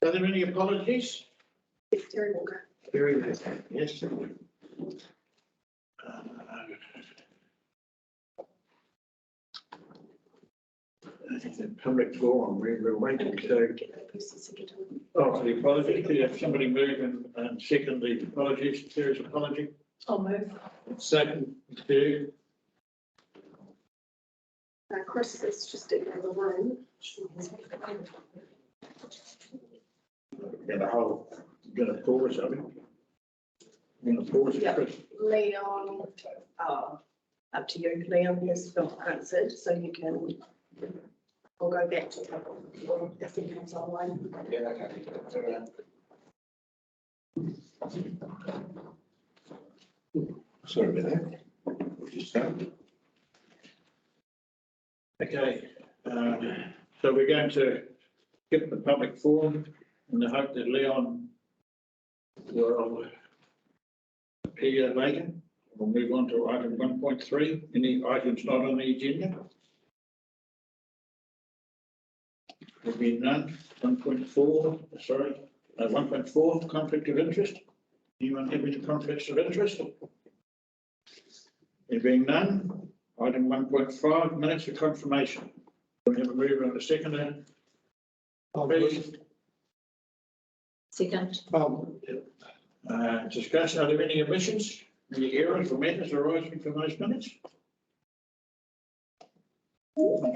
Are there any apologies? It's Terry Walker. Very good. Yes. The public forum, we're waiting. So, oh, the apology. Could you have somebody move and second the apologies? Serious apology. I'll move. Second, two. Chris is just in the room. Got a whole, got a pause, I mean. Going to pause, Yeah. Chris. Leon, up to you. Leon has not answered, so you can. We'll go back to if he comes online. Yeah, okay. Sorry about that. We'll just start. Okay, so we're going to skip the public forum in the hope that Leon will appear later. We'll move on to item 1.3. Any items not on the agenda? There being none. 1.4, sorry, 1.4, conflict of interest. Anyone have any conflicts of interest? There being none. Item 1.5, minutes of confirmation. We have a mover and a seconder. Please. Second. Discussion, are there any omissions, any errors or matters arising from those minutes?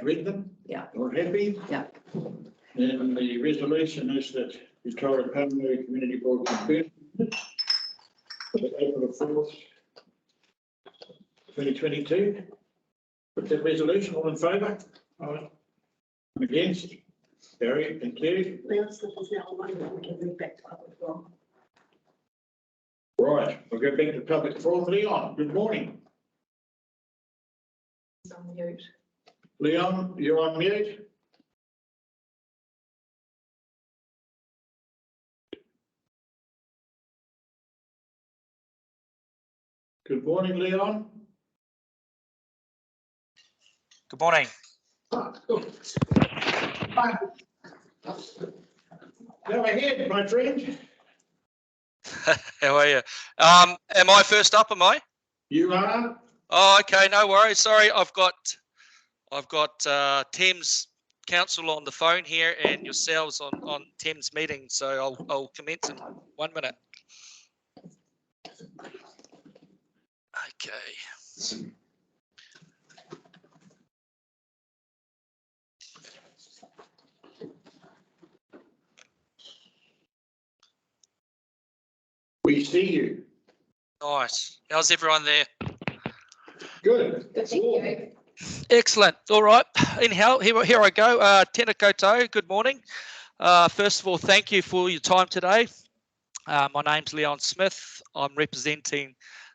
Read them? Yeah. All happy? Yeah. Then the resolution is that the Tairua-Pauanui Community Board confirmed April the 4th, 2022. Put that resolution, all in favour? Aye. Against? Barry, thank you. Leon Smith is now online. We can move back to public forum. Right, we'll go back to public forum. Leon, good morning. He's on mute. Leon, you're on mute. Good morning, Leon. Good morning. Go ahead, my friend. How are you? Am I first up? Am I? You are. Oh, okay. No worries. Sorry, I've got Thames Council on the phone here and yourselves on Thames meeting. So I'll commence in 1 minute. Okay. We see you. Nice. How's everyone there? Good. Good, thank you. Excellent. All right. Anyhow, here I go. Tēnā koutou. Good morning. First of all, thank you for your time today. My name's Leon Smith. I'm representing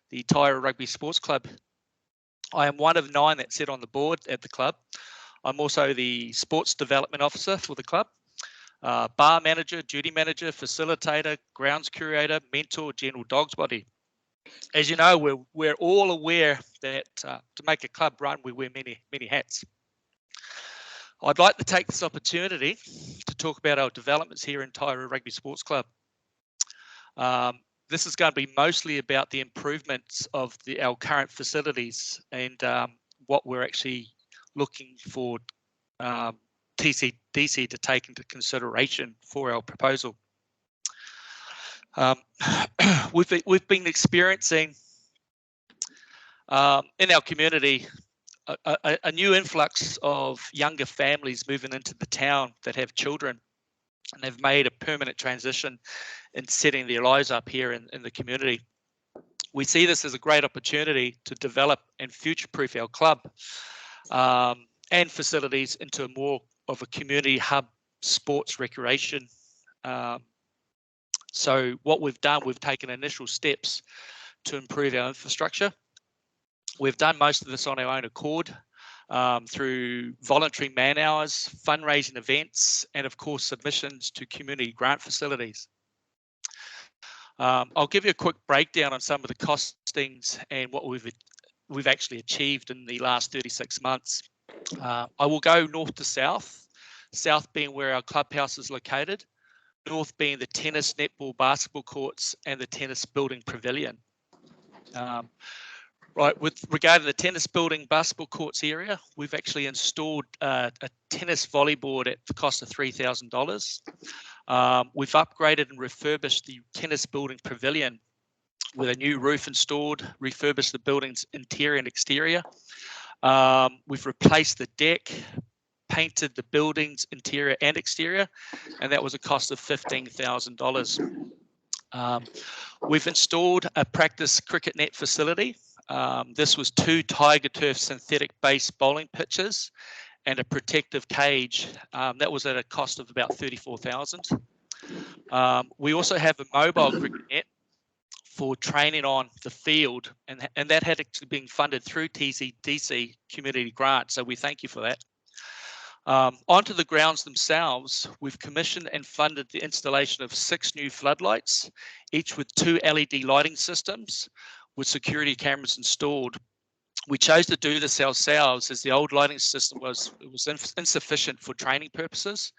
the Tairua Rugby Sports Club. I am one of 9 that sit on the board at the club. I'm also the Sports Development Officer for the club. Bar manager, duty manager, facilitator, grounds curator, mentor, general dogs body. As you know, we're all aware that to make a club run, we wear many hats. I'd like to take this opportunity to talk about our developments here in Tairua Rugby Sports Club. This is going to be mostly about the improvements of our current facilities and what we're actually looking for TCDC to take into consideration for our proposal. We've been experiencing in our community a new influx of younger families moving into the town that have children, and they've made a permanent transition in setting their lives up here in the community. We see this as a great opportunity to develop and future-proof our club and facilities into a more of a community hub sports recreation. So what we've done, we've taken initial steps to improve our infrastructure. We've done most of this on our own accord through voluntary man hours, fundraising events, and of course submissions to community grant facilities. I'll give you a quick breakdown on some of the costings and what we've actually achieved in the last 36 months. I will go north to south, south being where our clubhouse is located. north being the tennis, netball, basketball courts and the tennis building pavilion. Right, with regard to the tennis building, basketball courts area, we've actually installed a tennis volley board at the cost of $3,000. We've upgraded and refurbished the tennis building pavilion with a new roof installed, refurbished the building's interior and exterior. We've replaced the deck, painted the building's interior and exterior, and that was a cost of $15,000. We've installed a practice cricket net facility. This was 2 Tiger Turf synthetic base bowling pitches and a protective cage. That was at a cost of about $34,000. We also have a mobile cricket net for training on the field, and that had actually been funded through TCDC community grant, so we thank you for that. Onto the grounds themselves, we've commissioned and funded the installation of 6 new floodlights, each with 2 LED lighting systems with security cameras installed. We chose to do this ourselves as the old lighting system was insufficient for training purposes,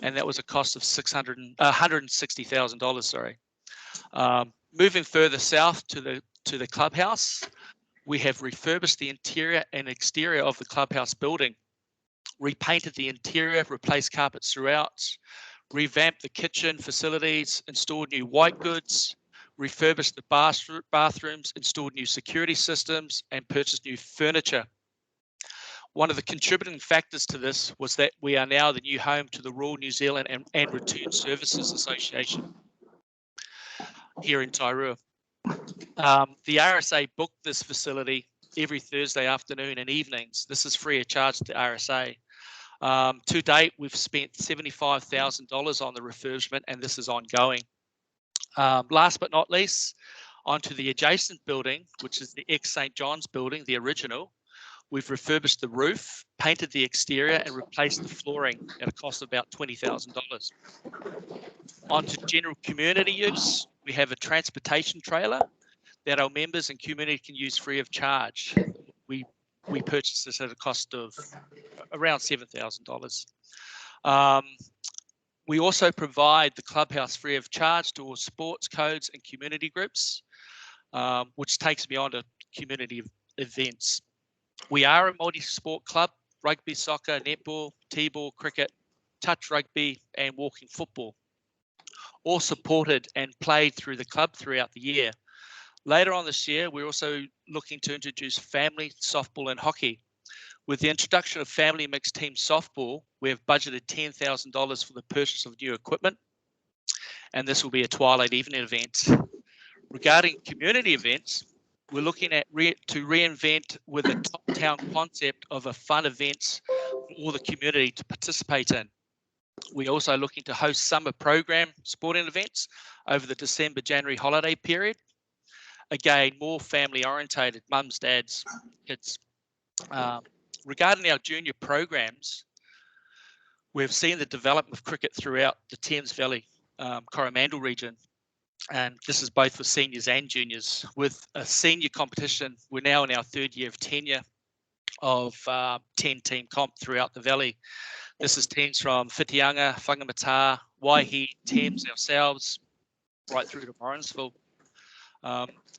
and that was a cost of $160,000. Sorry. Moving further south to the clubhouse, we have refurbished the interior and exterior of the clubhouse building, repainted the interior, replaced carpets throughout, revamped the kitchen facilities, installed new white goods, refurbished the bathrooms, installed new security systems, and purchased new furniture. One of the contributing factors to this was that we are now the new home to the Royal New Zealand and Return Services Association here in Tairua. The RSA booked this facility every Thursday afternoon and evenings. This is free of charge to the RSA. To date, we've spent $75,000 on the refurbishment, and this is ongoing. Last but not least, onto the adjacent building, which is the ex-St. John's building, the original. We've refurbished the roof, painted the exterior, and replaced the flooring at a cost of about $20,000. Onto general community use, we have a transportation trailer that our members and community can use free of charge. We purchased this at a cost of around $7,000. We also provide the clubhouse free of charge to all sports codes and community groups, which takes me on to community events. We are a multi-sport club: rugby, soccer, netball, t-ball, cricket, touch rugby, and walking football, all supported and played through the club throughout the year. Later on this year, we're also looking to introduce family softball and hockey. With the introduction of family mixed team softball, we have budgeted $10,000 for the purchase of new equipment, and this will be a twilight evening event. Regarding community events, we're looking at to reinvent with a top town concept of a fun events for all the community to participate in. We're also looking to host summer program sporting events over the December-January holiday period. Again, more family orientated, mums, dads, kids. Regarding our junior programs, we've seen the development of cricket throughout the Thames Valley, Coromandel region, and this is both for seniors and juniors. With a senior competition, we're now in our 3rd year of tenure of 10-team comp throughout the valley. This is teams from Whitianga, Whangamata, Waihi, Thames ourselves, right through to Morrinsville.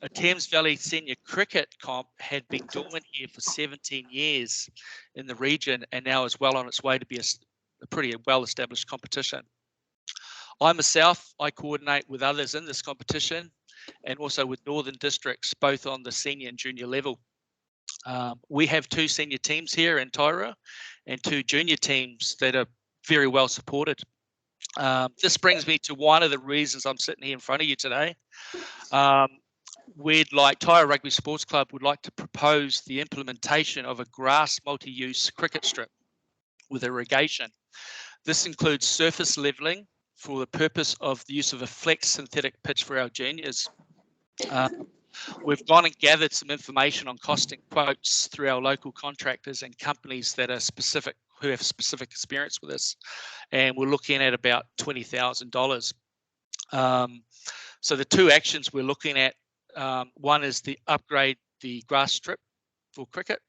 A Thames Valley senior cricket comp had been dormant here for 17 years in the region, and now is well on its way to be a pretty well-established competition. I myself, I coordinate with others in this competition and also with Northern Districts, both on the senior and junior level. We have 2 senior teams here in Tairua and 2 junior teams that are very well supported. This brings me to one of the reasons I'm sitting here in front of you today. Tairua Rugby Sports Club would like to propose the implementation of a grass multi-use cricket strip with irrigation. This includes surface levelling for the purpose of the use of a flex synthetic pitch for our juniors. We've gone and gathered some information on costing quotes through our local contractors and companies that are who have specific experience with this, and we're looking at about $20,000. So the 2 actions we're looking at, one is the upgrade the grass strip for cricket,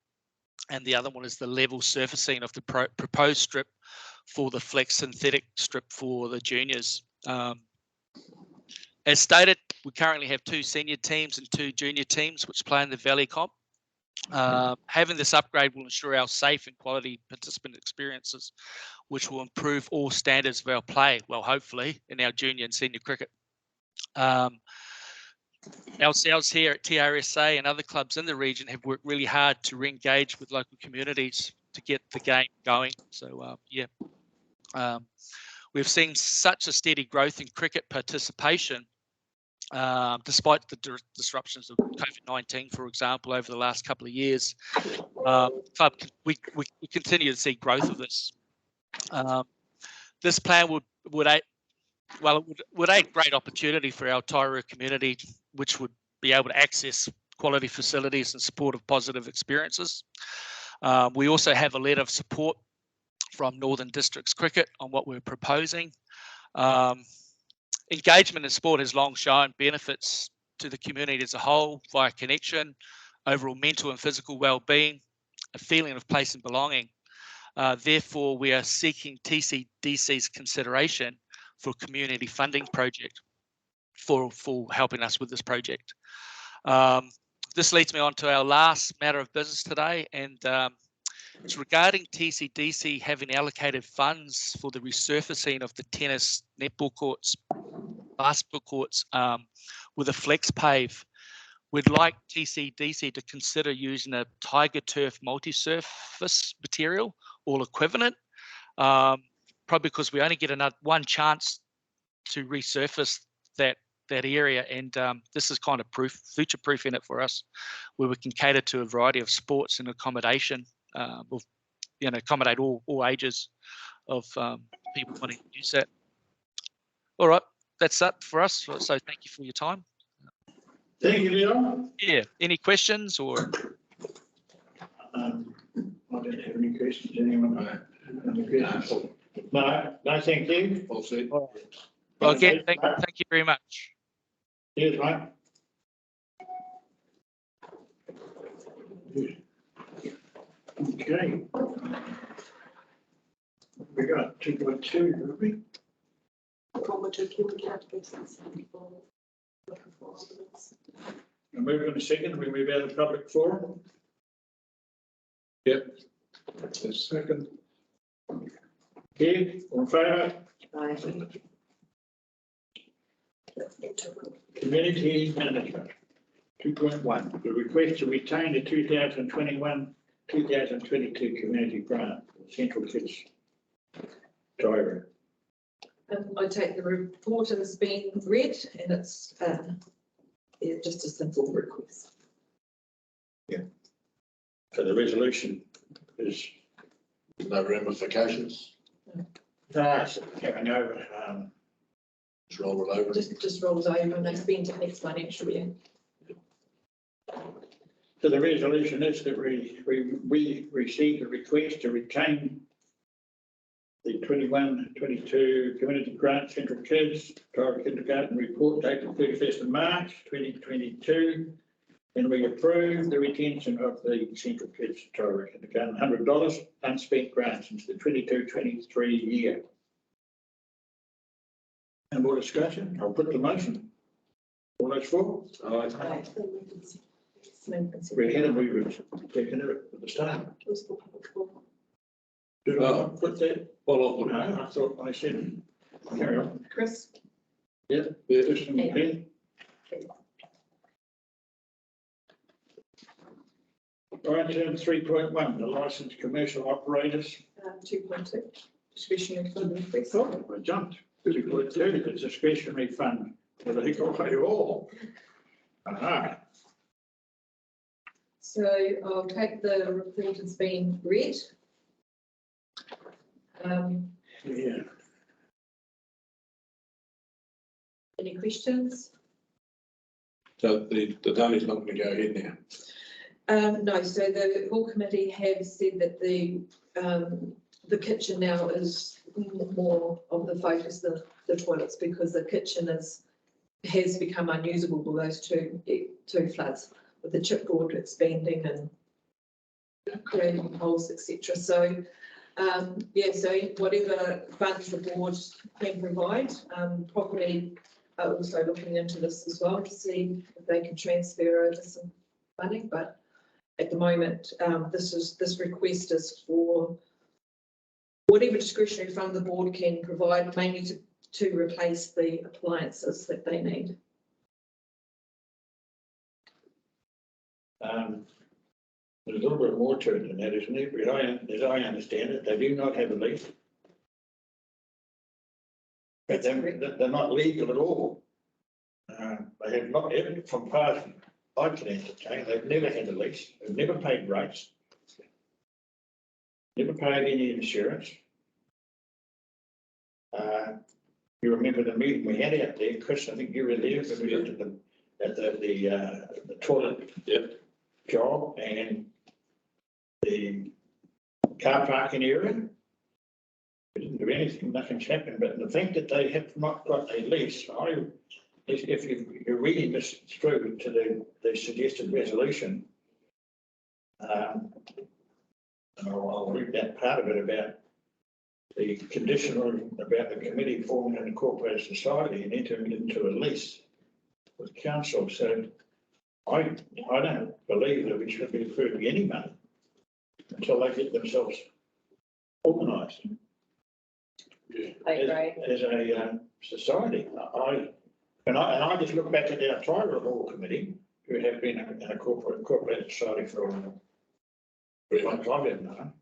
and the other one is the level surfacing of the proposed strip for the flex synthetic strip for the juniors. As stated, we currently have 2 senior teams and 2 junior teams which play in the Valley Comp. Having this upgrade will ensure our safe and quality participant experiences, which will improve all standards of our play, well, hopefully, in our junior and senior cricket. Ourselves here at TRSA and other clubs in the region have worked really hard to re-engage with local communities to get the game going. So, we've seen such a steady growth in cricket participation, despite the disruptions of COVID-19, for example, over the last couple of years. Club, we continue to see growth of this. This plan would aid great opportunity for our Tairua community, which would be able to access quality facilities and supportive positive experiences. We also have a letter of support from Northern Districts Cricket on what we're proposing. Engagement in sport has long shown benefits to the community as a whole via connection, overall mental and physical well-being, a feeling of place and belonging. Therefore, we are seeking TCDC's consideration for a community funding project for helping us with this project. This leads me on to our last matter of business today, and it's regarding TCDC having allocated funds for the resurfacing of the tennis, netball courts, basketball courts with a flex pave. We'd like TCDC to consider using a Tiger Turf multi-surface material or equivalent, probably because we only get one chance to resurface that area, and this is kind of future-proofing it for us, where we can cater to a variety of sports and accommodation, accommodate all ages of people wanting to use that. All right, that's it for us. So thank you for your time. Thank you, Leon. Yeah, any questions or? I don't have any questions. Anyone? No. Any questions? No, thank you. All set. Well, again, thank you very much. Cheers, mate. Okay. We got 2.2, have we? I move in a second. We move out of public forum. Yep. That's a second. Okay, all in favour? Community management. 2.1. The request to retain the 2021-2022 community grant for Central Kids. Tairua. I take the report as being read, and it's just a simple request. Yeah. So the resolution is No ramifications. carrying over. Just roll it over. Just rolls over and they spend it next financial year. So the resolution is that we received a request to retain the 21-22 community grant Central Kids Tairua Kindergarten report dated 31st of March 2022, and we approve the retention of the Central Kids Tairua Kindergarten $100 unspent grants into the 22-23 year. And more discussion? I'll put the motion. All those for? Aye. We're ahead of we were taking it at the start. Did I put that? Follow up. No, I thought I said, carry on. Chris? Yeah. Just in here. All right, term 3.1, the licensed commercial operators. 2.2, discretionary fund request. Oh, I jumped. 2.2, the discretionary fund for the Hikuai all. Aha. So I'll take the report as being read. Yeah. Any questions? So the Danny's not going to go ahead now. No, so the whole committee have said that the kitchen now is more of the focus than the toilets, because the kitchen has become unusable with those two floods, with the chipboard expanding and creating holes, etc. So Yeah, so whatever funds the board can provide, property are also looking into this as well to see if they can transfer over some money, but at the moment, this request is for whatever discretionary fund the board can provide, mainly to replace the appliances that they need. There's a little bit more to it than that, isn't there? But as I understand it, they do not have a lease. But they're not legal at all. They have not, ever from past, I can entertain, they've never had a lease, they've never paid rates. Never paid any insurance. You remember the meeting we had out there, Chris, I think you were there, when we looked at the toilet. Yep. Job and the car parking area. We didn't do anything, nothing's happened, but the fact that they have not got a lease, if you're reading this through to the suggested resolution, and I'll read that part of it about the conditional, about the committee forming an incorporated society and entering into a lease with council. So I don't believe that we should be approving any money until they get themselves organised. I agree. As a society. I just look back at our Tairua-Pauanui Committee, who have been in a corporate society for as long as I've ever known.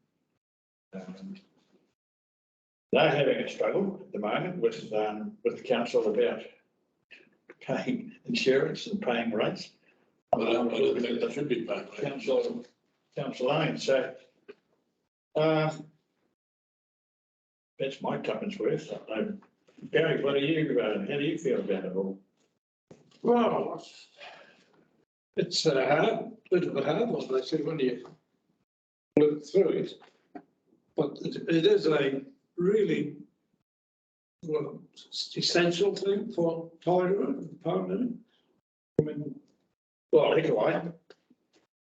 They're having a struggle at the moment with the council about paying insurance and paying rates. I don't think they should be paying. Council owned, so that's my tuppence worth. Gary, how do you feel about it all? Well, it's a little bit hard, like I said, when you look through it. But it is a really essential thing for Tairua-Pauanui. I mean, Well, Hikuai,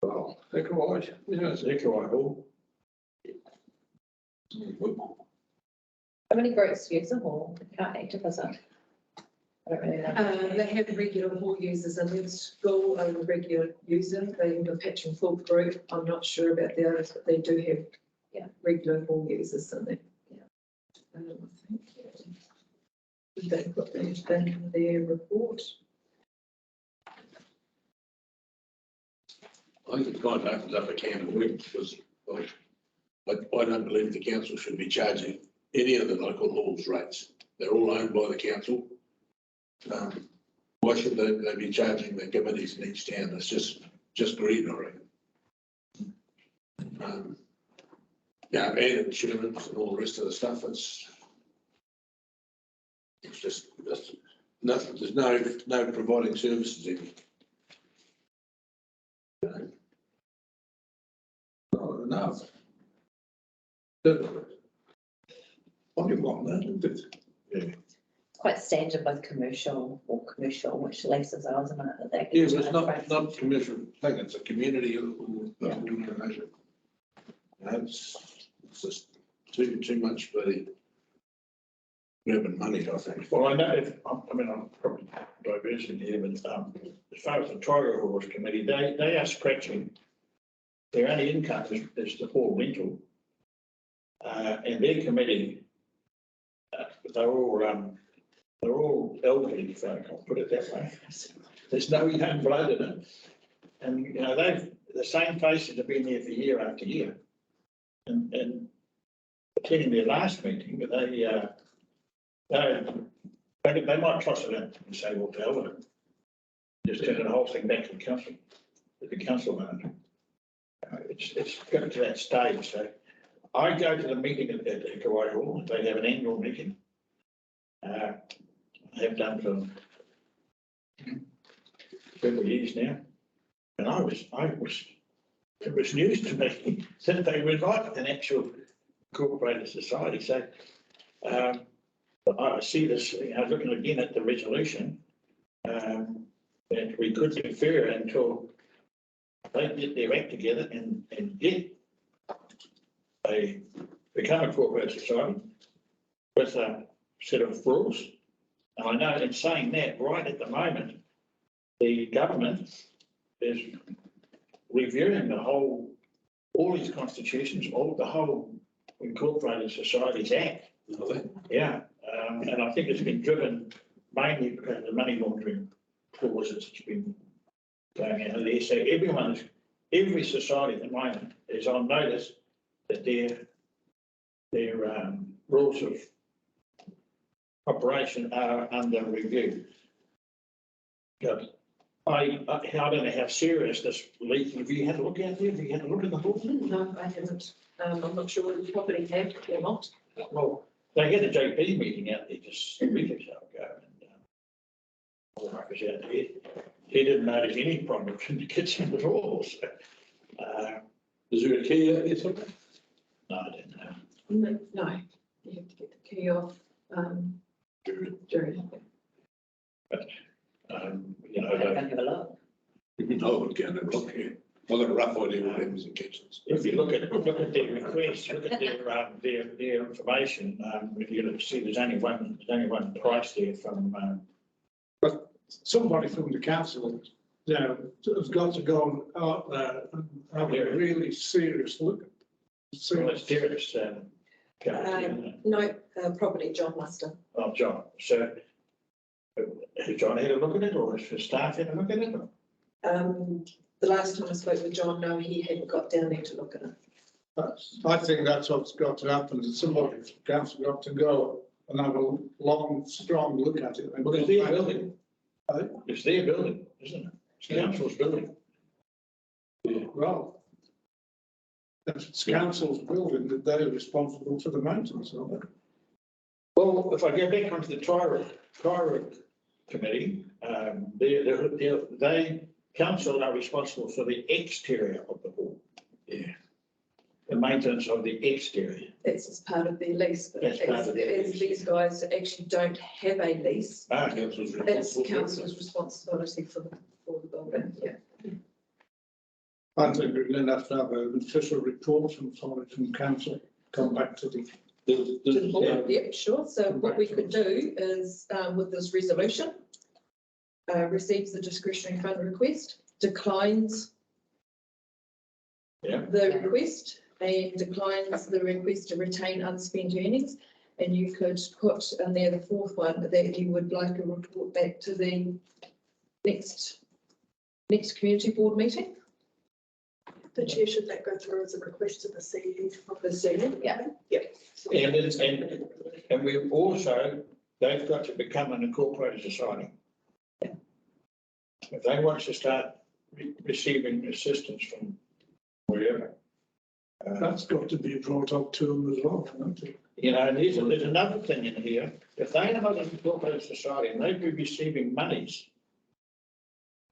Hikuai, yes. Hikuai Hall. How many groups use the hall? How active is it? I don't really know. They have regular hall users in their school, a regular user. They have a patch and full group. I'm not sure about the others, but they do have regular hall users in there. I think they put that in their report. I think it kind of opens up a can of worms because I don't believe the council should be charging any of the local halls rates. They're all owned by the council. Why should they be charging the committees in each town? It's just greed, I reckon. And insurance and all the rest of the stuff, it's just nothing. There's no providing services in it. Not enough. Only one, isn't it? It's quite standard with commercial, which leases are, isn't it? That Yeah, but it's not commercial thing, it's a community organisation. It's just too much for the urban money, I think. Well, I know, I'm probably diverging here, but as far as the Tairua Halls Committee, they are scratching. Their only income is the hall rental. And their committee, they're all elderly, if I can put it that way. There's no young blood in it. And, you know, the same faces have been there for year after year. And attending their last meeting, but they might toss it in and say, well, to hell with it. Just turn the whole thing back to the council, It's got to that stage, so I go to the meeting at Hikuai Hall. They have an annual meeting. I have done for several years now, and it was news to me that they were not an actual incorporated society. So I see this. I was looking again at the resolution that we could defer until they get their act together and get a become a corporate society with a set of rules. And I know in saying that, right at the moment, the government is reviewing all these constitutions, the whole Incorporated Societies Act. Yeah, and I think it's been driven mainly because of the money laundering clauses that's been going out of there. So every society at the moment is on notice that their rules of operation are under review. But I don't know how serious this leak. Have you had a look out there? Have you had a look at the whole thing? No, I haven't. I'm not sure whether the property had or not. Well, they had a JP meeting out there just a week or so ago, and all right was out there. He didn't notice any problems in the kitchen at all. So, Is there a key out there somewhere? no, I didn't know. No, you have to get the key off, Jerry. You know, Have a look. No, we can't have a look here. I've got a rough idea what happens in kitchens. if you look at their request, look at their information, you're going to see there's only one price there from. Somebody from the council, you know, has got to go out there and have a really serious look. Well, it's Terrace, No, property, John Muster. oh, John, so has John had a look at it, or has his staff had a look at it? The last time I spoke with John, no, he hadn't got down there to look at it. I think that's what's got to happen, is somebody from council got to go and have a long, strong look at it. Well, it's their building. Aye. It's their building, isn't it? It's the council's building. Well, if it's council's building, that they're responsible for the maintenance of it. Well, if I go back onto the Tairua committee, they council are responsible for the exterior of the hall. Yeah. The maintenance of the exterior. That's as part of their lease, but That's part of their as lease. these guys actually don't have a lease, Council's that's responsible. council's responsibility for the building, yeah. I think we're going to have an official report from somebody from council, come back to the. To the board, yeah, sure. So what we could do is, with this resolution, receives the discretionary fund request, declines Yeah. the request, and declines the request to retain unspent earnings. And you could put in there the fourth one, that you would like a report back to the next community board meeting. The chair, should that go through as a request to the CD? The sooner, Yeah. Yep. And we've also, they've got to become an incorporated society. If they want to start receiving assistance from wherever. That's got to be brought up to them as well, hasn't it? You know, and there's another thing in here. If they are not an incorporated society and they'd be receiving monies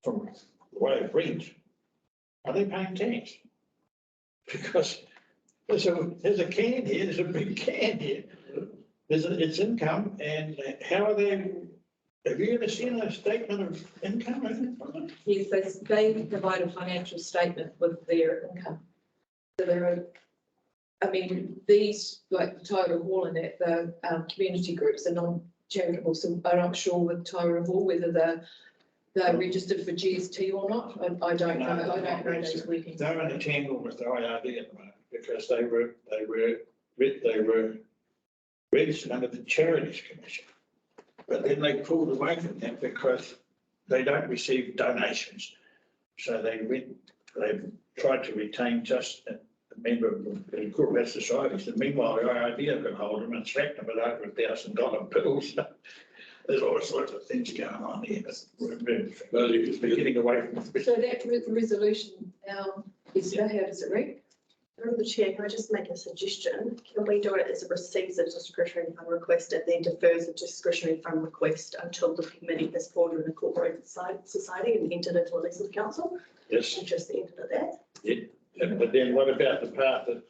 from the way of rent, are they paying tax? Because there's a can here, there's a big can here. It's income, and how are they, have you ever seen a statement of income? Yes, they provide a financial statement with their income. So there are, I mean, these, like the Tairua Hall and that, the community groups are non-charitable, so I'm not sure with Tairua Hall whether they're registered for GST or not. I don't know. I don't know those workings. They're in a tangle with the IRD at the moment because they were registered under the Charities Commission. But then they pulled away from that because they don't receive donations. So they tried to retain just a member of the incorporated societies. And meanwhile, the IRD got hold of them and slapped them with over $1,000 bills. There's all sorts of things going on here. We're getting away from it. So that resolution now, Esther, how does it read? Through the chair, can I just make a suggestion? Can we do it as it receives a discretionary fund request and then defers the discretionary fund request until the committee has formed an incorporated society and entered into a lease with council? Yes. And just the end of that. Yeah. But then what about the part that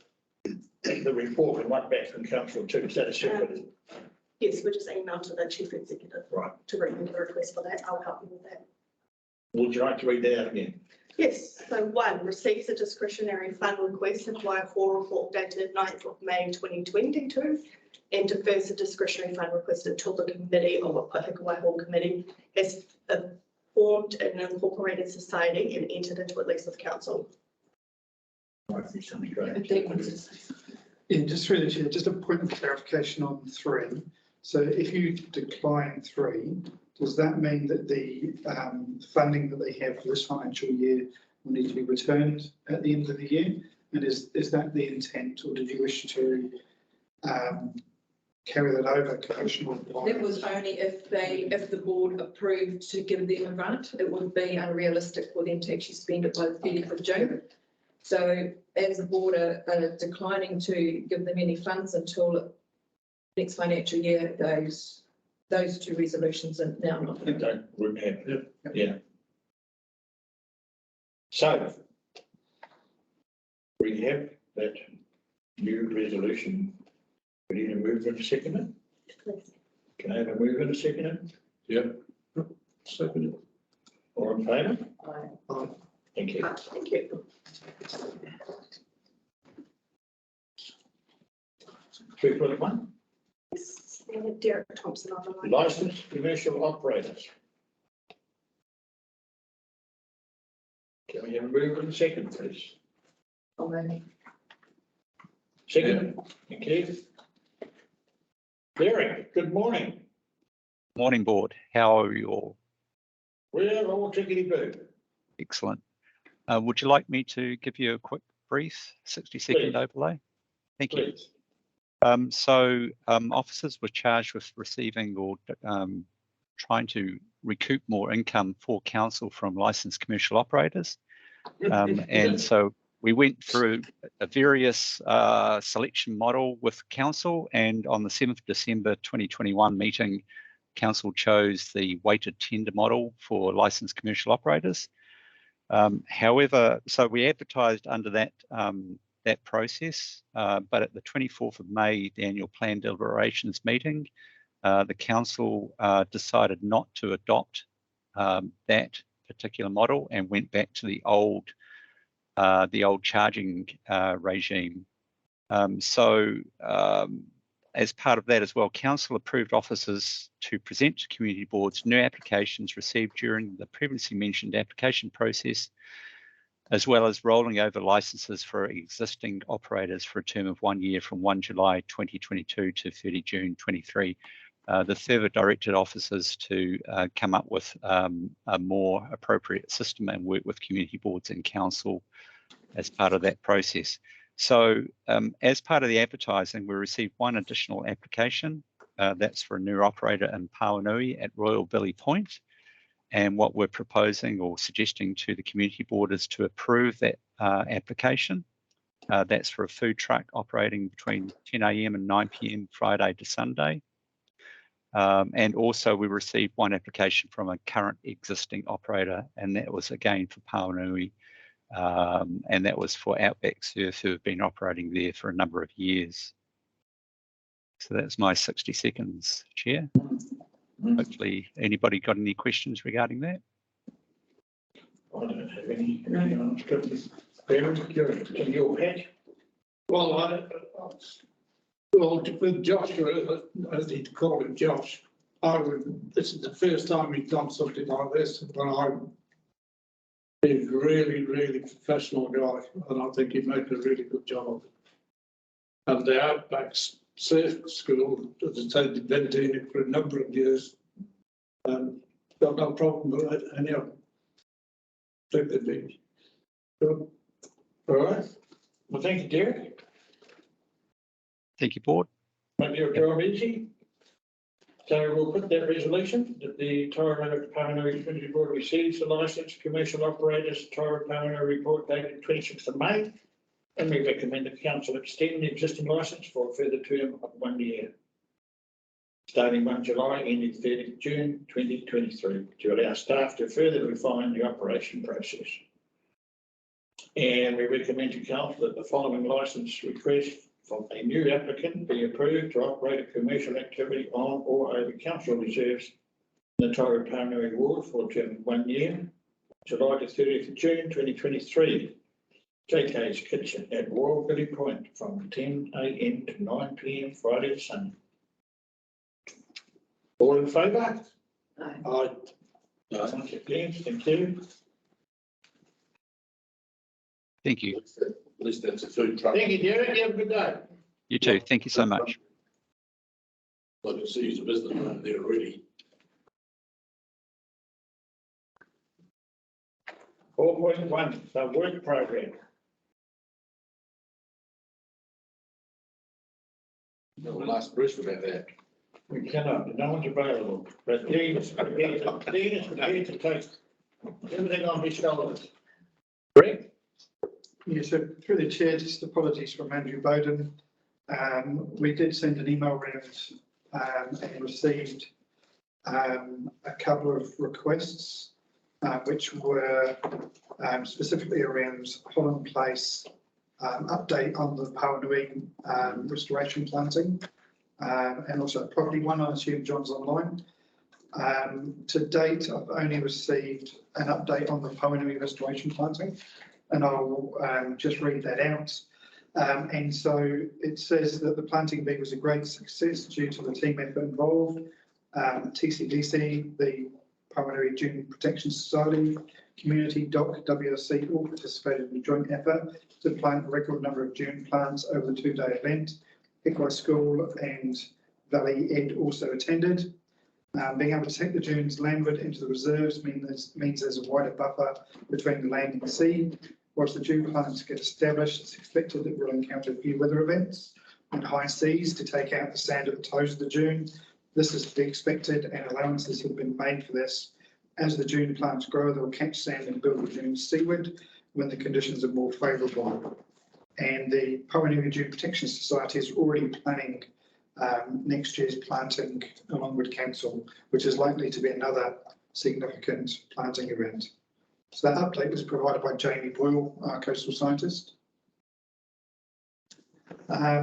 the report we want back from council too? Is that a separate? Yes, we just email to the chief executive. Right. To bring the request for that. I'll help you with that. Would you like to read that out again? Yes, so one, receives a discretionary fund request Hikuai Hall report dated 9th of May 2022 and defers the discretionary fund request until the committee of a Hikuai Hall committee has formed an incorporated society and entered into a lease with council. Yeah, just through the chair, just a point of clarification on 3. So if you decline 3, does that mean that the funding that they have for this financial year will need to be returned at the end of the year? And is that the intent, or did you wish to carry that over? That was only if the board approved to give them a grant. It would be unrealistic for them to actually spend it by the 30th of June. So as the board are declining to give them any funds until next financial year, those 2 resolutions are now not. Okay, wouldn't happen. Yeah. So we have that new resolution. We need to move and second it. Please. Can I have a move and a second it? Yep. Second. All in favour? Aye. Thank you. Thank you. 3.1, Yes, and Derek Thompson on the line. licensed commercial operators. Can we have a move and a second, please? Second, thank you. Derek, good morning. Morning, board. How are you all? We're all tickety-boo. Excellent. Would you like me to give you a quick brief 60-second Please. overlay? Thank you. Please. Officers were charged with receiving or trying to recoup more income for council from licensed commercial operators. And so we went through a various selection model with council, and on the 7th of December 2021 meeting, council chose the weighted tender model for licensed commercial operators. However, so we advertised under that process, but at the 24th of May, the annual plan deliberations meeting, the council decided not to adopt that particular model and went back to the old charging regime. As part of that as well, council approved officers to present to community boards new applications received during the previously mentioned application process, as well as rolling over licenses for existing operators for a term of 1 year from 1 July 2022 to 30 June 23. The further directed officers to come up with a more appropriate system and work with community boards and council as part of that process. So as part of the advertising, we received 1 additional application. That's for a new operator in Pāuanui at Royal Billy Point. And what we're proposing or suggesting to the community board is to approve that application. That's for a food truck operating between 10 a.m. and 9 p.m. Friday to Sunday. And also we received 1 application from a current existing operator, and that was again for Pāuanui. And that was for Outback Surf, who have been operating there for a number of years. So that's my 60 seconds, Chair. Hopefully, anybody got any questions regarding that? I don't have any. You're Pat. Well, with Joshua, as he'd call him, Josh, this is the first time he's done something like this, but he's a really, really professional guy, and I think he'd make a really good job of it. And the Outback Surf School, as I said, they've been doing it for a number of years, and got no problem with it. Anyhow, I think they'd be good. All right. Well, thank you, Derek. Thank you, board. Make your job easy. So we'll put that resolution that the Tairua-Pauanui Community Board receives the licensed commercial operators Tairua-Pauanui report dated 26th of May, and we recommend the council extend the existing licence for a further term of 1 year, starting 1 July, ending 30 June 2023, to allow staff to further refine the operation process. And we recommend to council that the following licence request from a new applicant be approved to operate a commercial activity on or over council reserves in the Tairua-Pauanui ward for a term of 1 year, July to 30th of June 2023. JK's Kitchen at Royal Billy Point from 10 a.m. to 9 p.m. Friday to Sunday. All in favour? Aye. Once again, thank you. Thank you. At least that's a food truck. Thank you, Derek. You have a good day. You too. Thank you so much. I can see he's a businessman there already. 4.1, the work program. We'll ask Bruce about that. We cannot, no one's available, but Dean is prepared to take everything on his shoulders. Correct? Yeah, so through the chair, just apologies from Andrew Bowden. We did send an email round and received a couple of requests, which were specifically around Holland Place, update on the Pāuanui restoration planting, and also property one. I assume John's online. To date, I've only received an update on the Pāuanui restoration planting, and I'll just read that out. And so it says that the planting bee was a great success due to the team effort involved. TCDC, the Pāuanui Dune Protection Society, Community, DOC, WRC all participated in a joint effort to plant a record number of dune plants over the two-day event. Hikuai School and Valley Ed also attended. Being able to take the dunes landward into the reserves means there's a wider buffer between the land and the sea. Whilst the dune plants get established, it's expected that we'll encounter a few weather events and high seas to take out the sand at the toes of the dune. This is to be expected, and allowances have been made for this. As the dune plants grow, they'll catch sand and build the dunes seaward when the conditions are more favourable. And the Pāuanui Dune Protection Society is already planning next year's planting along with council, which is likely to be another significant planting event. So that update was provided by Jamie Boyle, our coastal scientist. I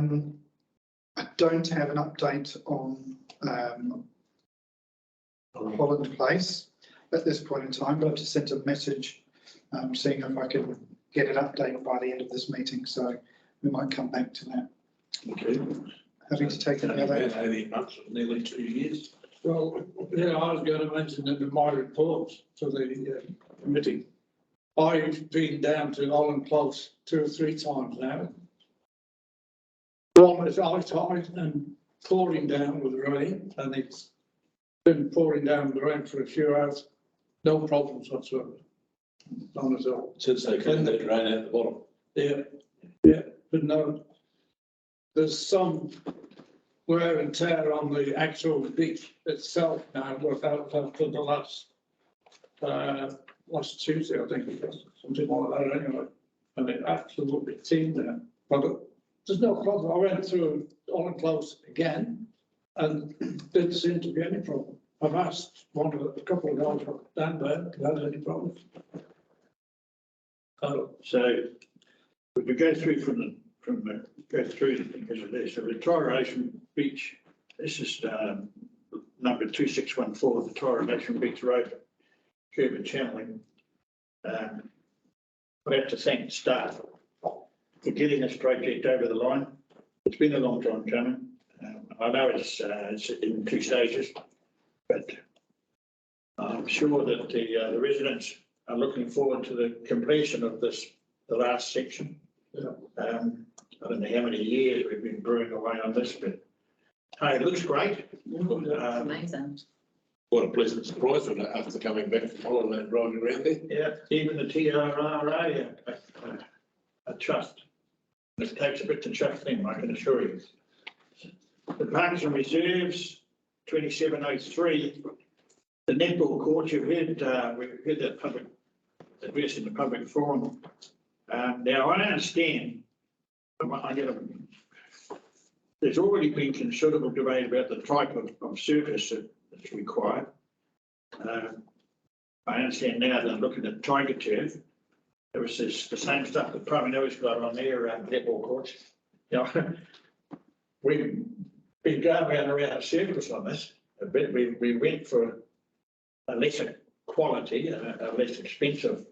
don't have an update on Holland Place at this point in time, but I've just sent a message seeing if I can get an update by the end of this meeting, so we might come back to that. Okay. Having to take another. 18 months, nearly 2 years. Well, yeah, I was going to mention it in my report to the committee. I've been down to Holland Close 2 or 3 times now. One is high tide and pouring down with rain, and it's been pouring down with rain for a few hours. No problems whatsoever. None at all. Since they cleaned that drain out the bottom. Yeah, but no, there's some wear and tear on the actual beach itself now, without for the last Tuesday, I think it was, something like that anyway. And it absolutely teemed there. But there's no problem. I went through all close again and didn't seem to be any problem. I've asked a couple of guys down there if they had any problems. So if we go through go through because of this, so the Tairua-Pauanui Beach, this is number 2614, the Tairua-Pauanui Beach Road curb and channeling. We have to thank the staff for getting this project over the line. It's been a long time coming. I know it's in 2 stages, but I'm sure that the residents are looking forward to the completion of the last section. Yeah. I don't know how many years we've been brewing away on this, but hey, it looks great. Amazing. What a pleasant surprise when after coming back from holiday and driving around there. Yeah, even the TRRA, I trust. It takes a bit to trust them, I can assure you. The Parks and Reserves, 2703, the netball court, you've heard, we've heard that public address in the public forum. Now, I understand, there's already been considerable debate about the type of surface that's required. I understand now that I'm looking at Tiger Turf. It was the same stuff that Pāuanui's got on their netball courts. You know, we've been going around a surface on this a bit. We went for a lesser quality, a less expensive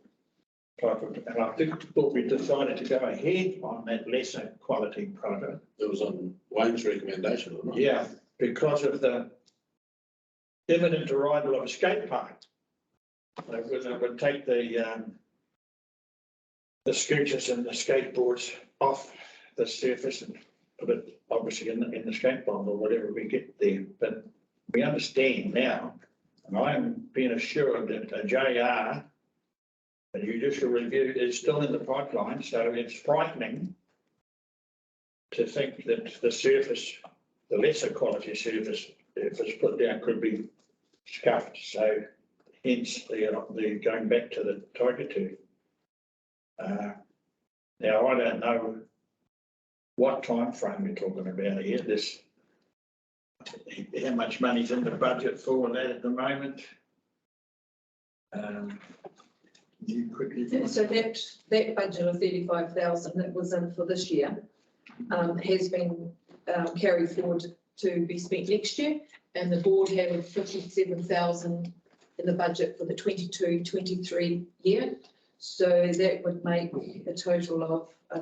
type of, and I think what we decided to go ahead on that lesser quality product. It was on Wayne's recommendation, or not? Yeah, because of the imminent arrival of a skate park. It would take the scooters and the skateboards off the surface and put it obviously in the skate bomb or whatever we get there. But we understand now, and I am being assured that a JR, a judicial review, is still in the pipeline, so it's frightening to think that the surface, the lesser quality surface, if it's put down, could be scuffed. So hence the going back to the tiger tooth. Now I don't know what time frame we're talking about here. This, how much money's in the budget for that at the moment? You quickly. So that budget of 35,000 that was in for this year has been carried forward to be spent next year, and the board have 57,000 in the budget for the 22-23 year. So that would make a total of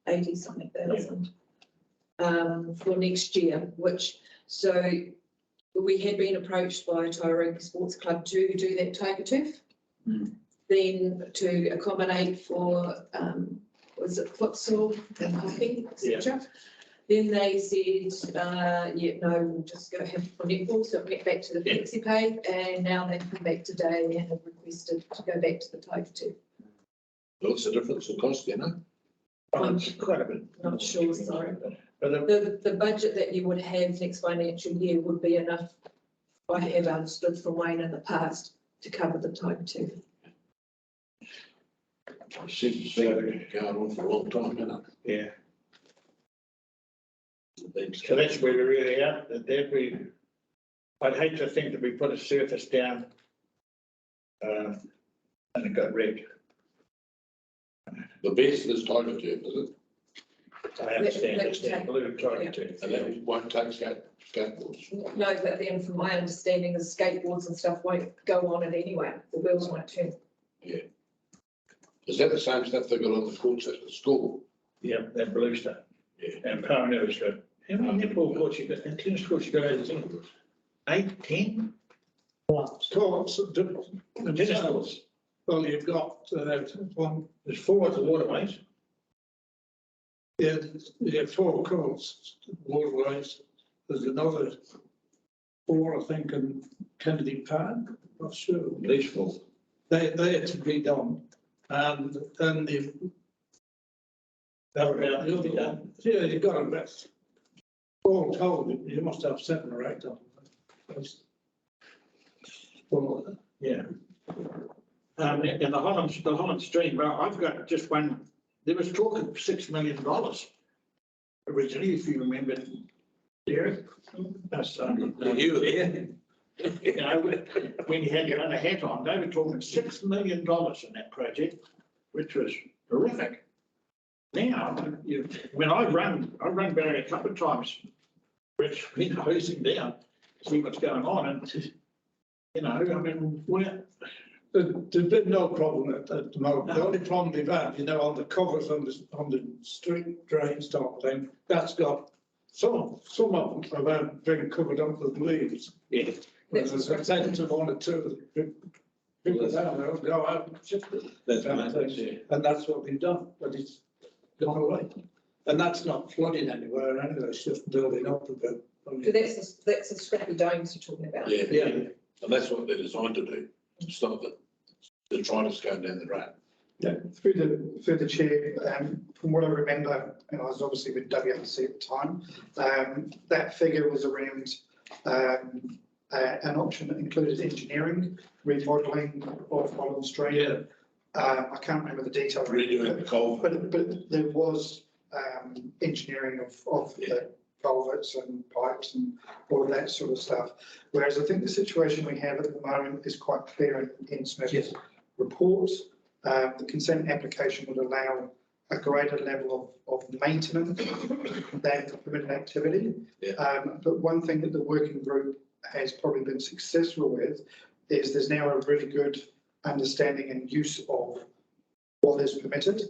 80 something thousand for next year, which, so we had been approached by Tairua Sports Club to do that tiger turf. Then to accommodate for, was it futsal and hockey, etc. Then they said, yeah, no, we'll just go have for netball. So it went back to the flexi pay, and now they've come back today and have requested to go back to the tiger turf. What's the difference in cost, you know? It's quite a bit. Not sure, sorry. But The budget that you would have next financial year would be enough, I have understood from Wayne in the past, to cover the tiger turf. It seems to be going on for a long time, you know? yeah. So that's where we're really at. That I'd hate to think that we put a surface down and it got wrecked. The best is tiger turf, is it? I understand it's down blue tiger tooth. And that won't take skateboards. No, but then from my understanding, the skateboards and stuff won't go on it anyway. The wheels won't turn. Yeah. Is that the same stuff they got on the courts at the school? Yeah, that blue stuff. Yeah. And Pāuanui's got, how many netball courts you got, and tennis courts you got over there? 8, 10? Courts, The tennis courts. well, you've got one, There's 4 at the waterways. yeah, 4 courts, waterways. There's another 4, I think, in Kennedy Park, not sure. At least 4. They had to be done, and then the other one, yeah, you've got a rest. All told, you must have 7 or 8 of them. Well, Yeah. And the Holland Stream, well, I've got just one, there was talk of $6 million originally, if you remember, Derek. That's, You were there. you know, when you had your other hat on, they were talking $6 million in that project, which was horrific. Now, when I run Barry a couple of times, which we're hosing down, see what's going on, and, you know, I mean, there's been no problem at the moment. The only problem they've had, you know, on the covers on the street drains type of thing, that's got some of them have been covered up with leaves. yeah, There's a sense of 1 or 2 people down there go out and shift it. That's right. And that's what we've done, but it's gone away. And that's not flooding anywhere, anyway, it's just building up a bit. So that's the scrappy domes you're talking about. Yeah, Yeah. and that's what they're designed to do, stop it. They're trying to go down the drain. Yeah, through the chair, from what I remember, and I was obviously with WRC at the time, that figure was around an option that included engineering, remodelling of Holland Stream. Yeah. I can't remember the detail. Redoing the culvert. But there was engineering of the culverts and pipes and all of that sort of stuff. Whereas I think the situation we have at the moment is quite clear in Smith's report. The consent application would allow a greater level of maintenance than permitted activity. Yeah. But one thing that the working group has probably been successful with is there's now a really good understanding and use of what is permitted.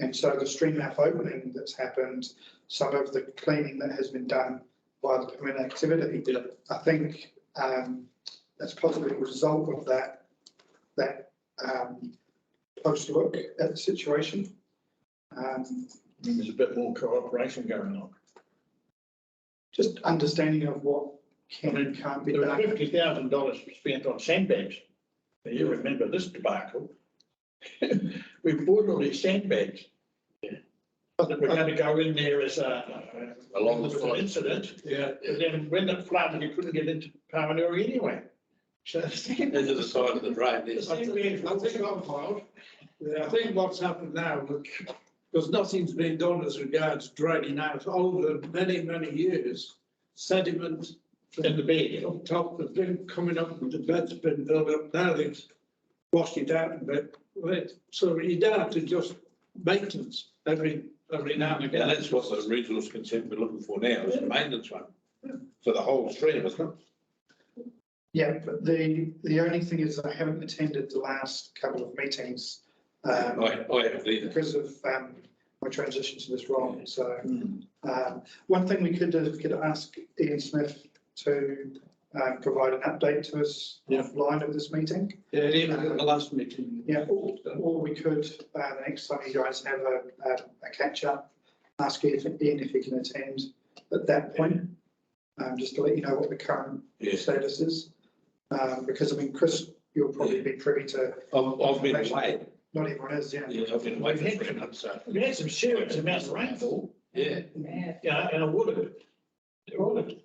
And so the stream map opening that's happened, some of the cleaning that has been done by the permitted activity, I think that's possibly a result of that close look at the situation. There's a bit more cooperation going on. Just understanding of what can and can't be There was done. $50,000 spent on sandbags. Now, you remember this debacle. We bought all these sandbags. We're going to go in there as Along the an side. incident. Yeah. And then when it flooded, you couldn't get into Pāuanui anyway. So the sandbags. Into the side of the drain. The Yes. sandbags I think I'm filed. I think what's happened now, because nothing's been done as regards draining out over many, many years, sediment in the bed. up top has been coming up, the bed's been built up, now they've washed it out a bit. Right, so you don't have to just maintenance every now and Yeah, again. that's what the resource consent we're looking for now, is a maintenance one. For the whole stream, isn't it? Yeah, but the only thing is I haven't attended the last couple of meetings I have either. because of my transition to this role. So one thing we could do is we could ask Ian Smith to provide an update to us offline of this meeting. Yeah, even at the last meeting. Yeah, or we could, the next time you guys have a catch up, ask Ian if he can attend at that point, just to let you know what the current status is. Because I mean, Chris, you'll probably be privy to. I've been away. Not everyone is, yeah. Yeah, I've been away for 3 months, so. We had some serious amounts of rainfall. Yeah. Yeah, and I would have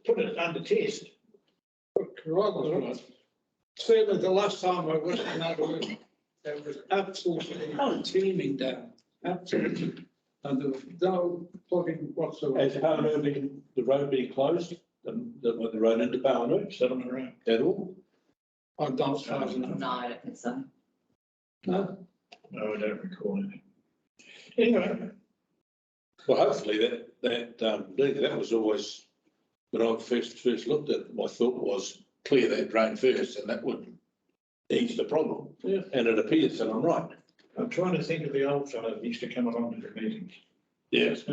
put it under test. Right. Certainly the last time I went in that room, there was absolutely teeming down, absolutely. And there was no plugging whatsoever. Has Pāuanui been, the road being closed, the road into Pāuanui, Settlement around. at all? I've done as far as I know. No, I don't think so. No, No, I don't recall it. Anyway, Well, hopefully that was always, when I first looked at it, my thought was clear that drain first and that would ease the problem. Yeah. And it appears that I'm right. I'm trying to think of the old fellow that used to come along to the meetings. Yes.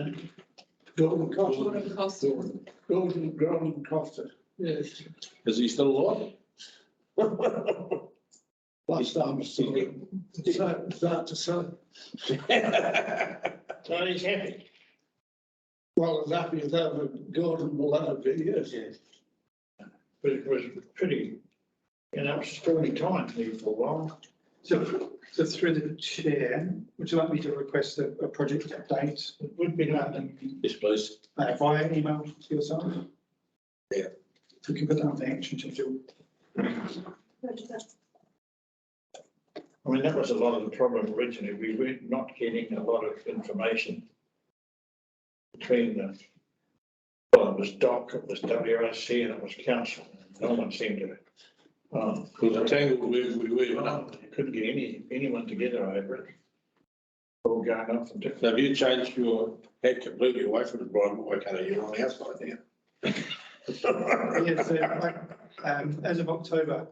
Golden Costa. Gordon Costa. Golden Costa, yes. Is he still alive? Last time I saw him. Sad to say. So he's happy. Well, as happy as ever, Gordon will ever be, yes. But it was pretty, stormy time here for a while. So through the chair, would you like me to request a project update It would be like, Yes, please. via email to yourself? Yeah. So we can put that on the action schedule. I mean, that was a lot of the problem originally. We were not getting a lot of information between the, well, it was DOC, it was WRC, and it was council. No one seemed to. Because the tangle we were, Couldn't get anyone together over it. All going off and different. so have you changed your head completely away from the private way, kind of, you're on the outside now? Yes, as of October.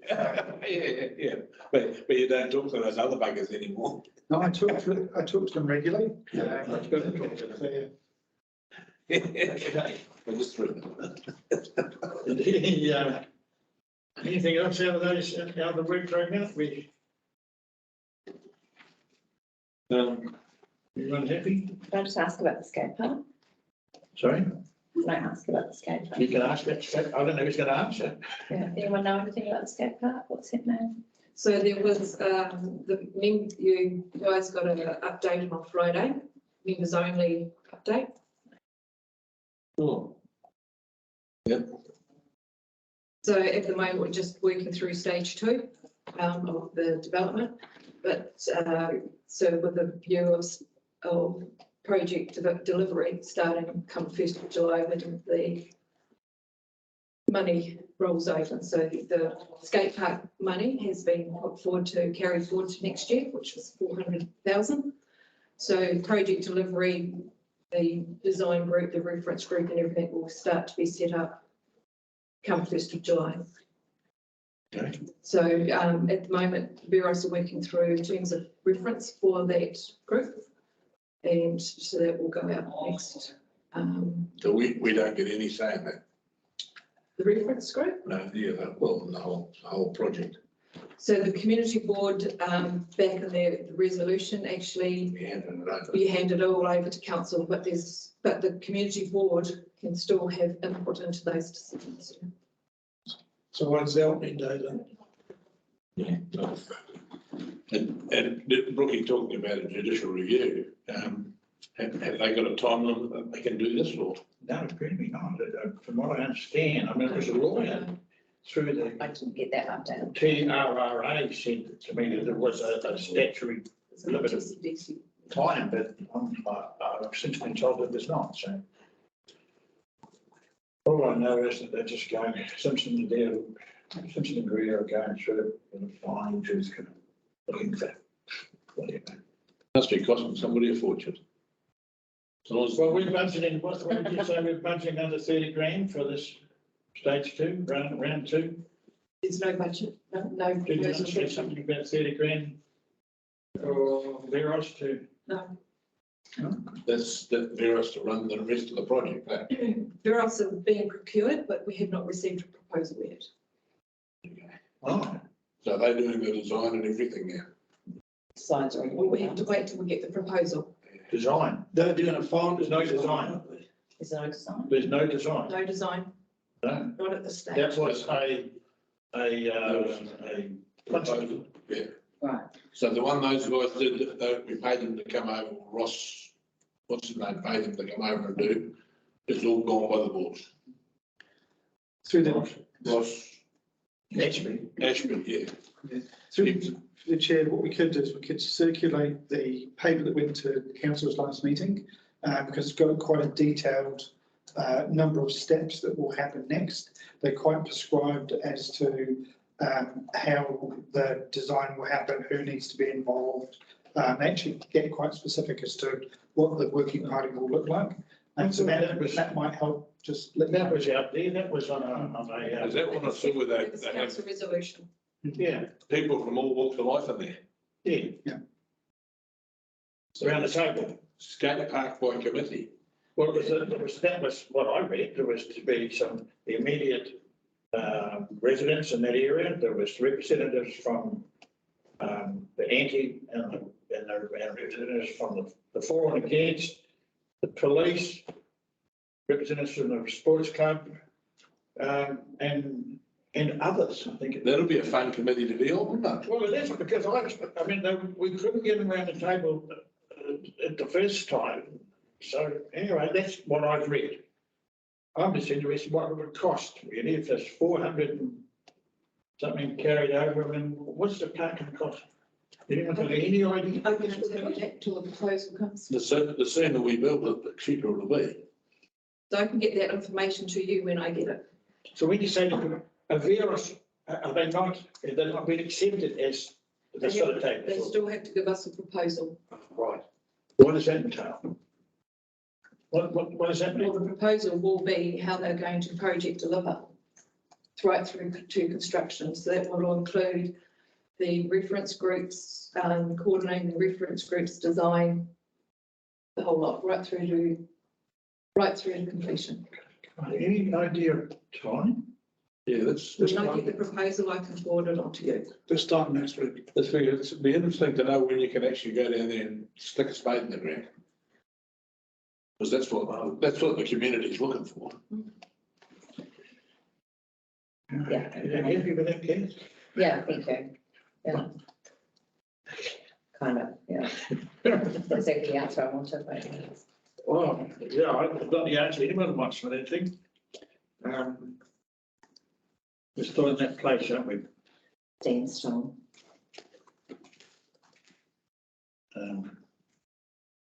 Yeah. But you don't talk to those other buggers anymore. No, I talk to them regularly. I just threw it. Anything else out of those, out of the work program? Everyone happy? Can I just ask about the skate park? Sorry? Can I ask about the skate park? You can ask that. I don't know who's going to answer. Yeah. Anyone know anything about the skate park? What's happening? So there was, you guys got an update on Friday, members only update. Oh. Yep. So at the moment, we're just working through stage 2 of the development. But so with a view of project delivery starting come 1st of July when the money rolls over. So the skate park money has been put forward to carry forward to next year, which was 400,000. So project delivery, the design group, the reference group and everything will start to be set up come 1st of July. Okay. So at the moment, Veros are working through terms of reference for that group. And so that will go out next. So we don't get any say in that. The reference group. No, yeah, well, the whole project. So the community board, back in the resolution, actually, We handed it over. we handed it all over to council, but the community board can still have input into those decisions. So what's that mean, David? Yeah. And Brookie talking about a judicial review, have they got a time limit that they can do this or? No, apparently not. From what I understand, I mean, it was a lawyer through the I didn't get that update. TRRA said to me that there was a statutory limited time, but I've since been told that there's not, so. All I know is that they're just going, Simpson and Greer are going through and flying tooth comb, looking for whatever. Must be costing somebody a fortune. Well, we're budgeting, what did you say, we're budgeting under 30 grand for this stage two, round two? There's no budget, no. Did you say something about 30 grand for Veros to? No. That's Veros to run the rest of the project. Veros are being procured, but we have not received a proposal yet. Oh, So they're doing the design and everything now. Signs are. Well, we have to wait till we get the proposal. design. They're doing a farm. There's no design. Is there no design? There's no design. No design, No. not at this stage. That was a Proposal, yeah. Right. So the one those guys did, we paid them to come over, Ross, what's his name, paid them to come over and do, it's all gone by the boards. Through the, Ross, Actually, Ashby, yeah. through the chair, what we could do is we could circulate the paper that went to council's last meeting, because it's got quite a detailed number of steps that will happen next. They're quite prescribed as to how the design will happen, who needs to be involved, actually get quite specific as to what the working party will look like. And so that might help just. that was out there, that was on a. Is that what I saw with that, It's they have council resolution. Yeah, people from all walks of life in there? yeah. Around the table. Skate park by committee. Well, that was what I read. There was to be some immediate residents in that area. There was representatives from the anti and representatives from the for and against, the police, representatives from the sports club, and others, I think. That'll be a fun committee to be on, wouldn't it? Well, it is because we couldn't get them around the table at the first time. So anyway, that's what I've read. I'm just interested what it would cost, really, if there's 400 and something carried over. I mean, what's the parking cost? Anyone have any idea? I'm going to table that till the proposal comes. The sooner we build it, the cheaper it'll be. So I can get that information to you when I get it. So when you say that a Veros, are they not, they're not been accepted as the They facilitators? still have to give us a proposal. Right. What does that entail? What does that Well, mean? the proposal will be how they're going to project deliver right through to construction. So that will include the reference groups, coordinating the reference groups, design, the whole lot, right through to completion. Any idea of time? Yeah, that's. When I get the proposal, I can forward it on to you. This time next week. It'd be interesting to know when you can actually go down there and stick a spade in the ground. Because that's what the community is looking for. Yeah. Happy with that, Ken? Yeah, I think so. Yeah. Kind of, yeah. That's exactly the answer I wanted, but yes. Well, yeah, I've got the answer. Anyone wants for that thing? We're still in that place, aren't we? Sandstone.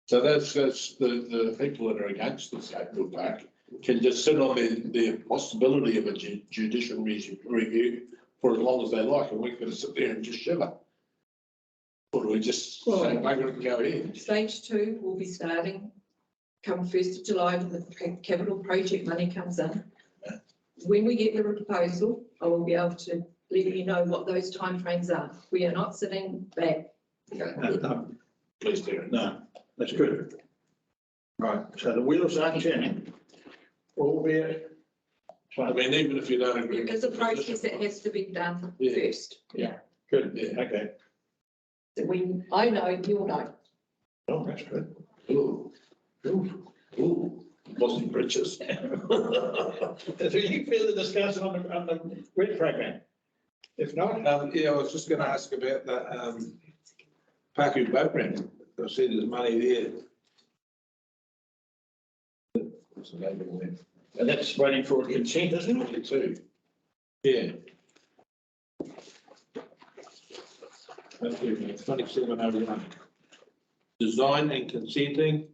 So that's the people that are against the skate park can just sit on the possibility of a judicial review for as long as they like, and we can sit there and just shiver. Or do we just say, bugger it and go ahead? Stage 2 will be starting come 1st of July when the capital project money comes in. When we get the proposal, I will be able to letting you know what those timeframes are. We are not sitting back. No, Please do. no, that's good. Right, so the wheels are turning. Albeit. I mean, even if you don't agree. There is a process that has to be done Yeah. first. Good, yeah, okay. So I know, you'll know. Oh, that's good. Ooh, ooh, lost in britches. So you feel the discussion on the WIT program? If not, Yeah, I was just gonna ask about that, Pāuanui boat ramp. I see there's money there. What's the name of it? and that's waiting for consent, isn't it? Too. Yeah. 2701. Design and consenting,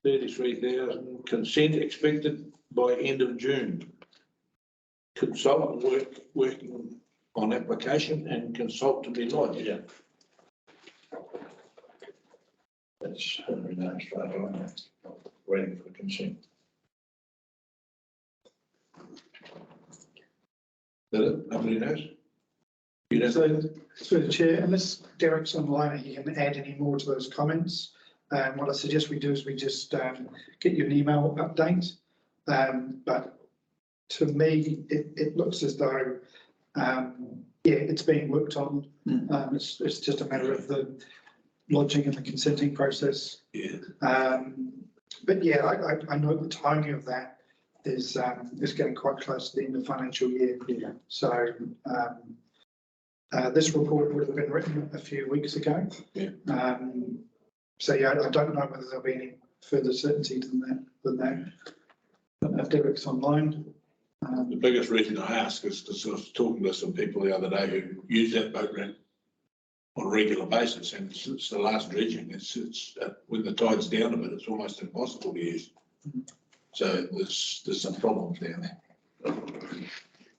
33,000. Consent expected by end of June. Consultant working on application and consult to be lodged. Yeah. That's very nice, right on. Waiting for consent. Did it? Nobody knows? You don't So, through the chair, unless Derek's online, he can add any more to those comments. What I suggest we do is we just get you an email update. But to me, it looks as though, it's being worked on. It's just a matter of the lodging and the consenting process. Yeah. But yeah, I know the timing of that is getting quite close to the end of the financial year. Yeah. So this report would have been written a few weeks ago. Yeah. So yeah, I don't know whether there'll be any further certainty than that. Don't know if Derek's online. The biggest reason I ask is because I was talking to some people the other day who use that boat ramp on a regular basis, and since the last dredging, it's when the tide's down a bit, it's almost impossible to use. So there's some problems down there.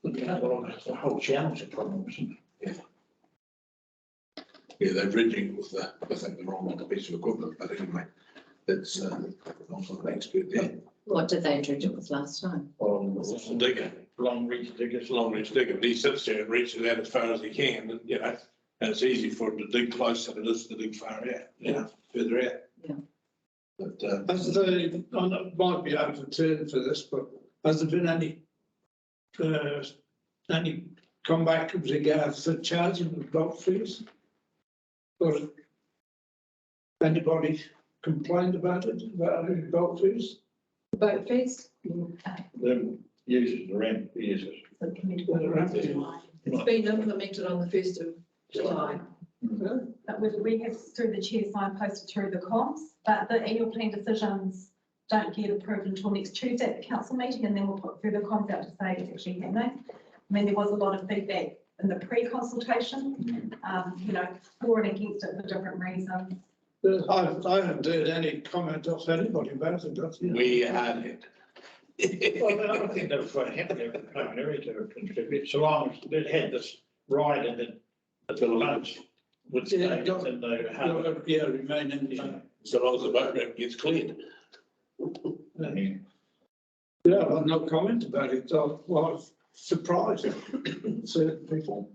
The whole channel's a problem, isn't it? Yeah, they're dredging with I think the wrong piece of equipment, but anyway, that's I'm not an expert there. What did they dredge it with last time? It's a digger, Long reach diggers. long reach digger, but he sits there and reaches out as far as he can, and and it's easy for him to dig close than it is to dig far out, further out. Yeah. But, Has there, I might be out of turn for this, but has there been any comeback with regards to charging of boat fees? Or anybody complained about it, about any boat fees? Boat fees? Them users, the ramp users. It's been implemented on the 1st of July. But we have, through the chair, signposted through the comms, but the annual plan decisions don't get approved until next Tuesday at the council meeting, and then we'll put further comms out to say it's actually happening. I mean, there was a lot of feedback in the pre-consultation, for and against it for different reasons. I haven't heard any comment off anybody about it, but, we had it. Well, I think that was quite happy with Pāuanui to contribute, so long as it had this ride and then the lunch would stay in the harbour. remain in. So long as the boat ramp gets cleared. Yeah, well, no comment about it. I was surprised, certain people.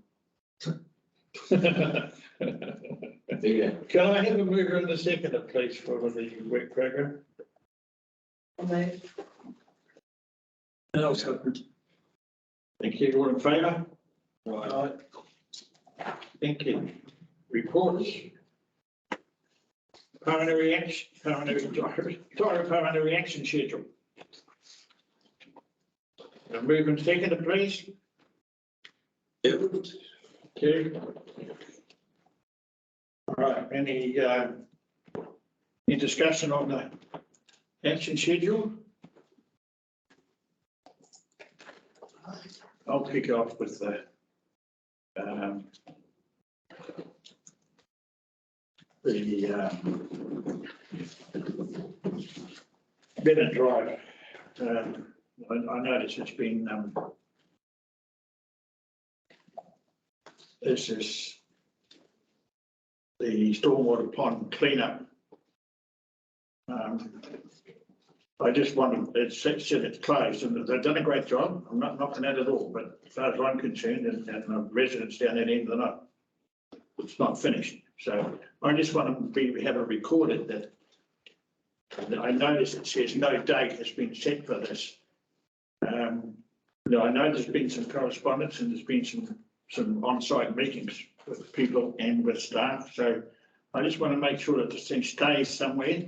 Yeah. Can I have a mover and a seconder, please, for the WIC program? And I was hoping. Thank you. All in favour? Right. Thank you. Reports. Pāuanui action schedule. A move and seconder, please. Okay. All right, any discussion on the action schedule? I'll kick off with the Bennett Drive. I noticed it's been this is the stormwater pond cleanup. I just wanted, it's said it's closed and they've done a great job. I'm not knocking that at all, but as far as I'm concerned and the residents down at the end of the night, it's not finished. So I just want to have it recorded that I noticed it says no date has been set for this. I know there's been some correspondence and there's been some on-site meetings with people and with staff. So I just want to make sure that this thing stays somewhere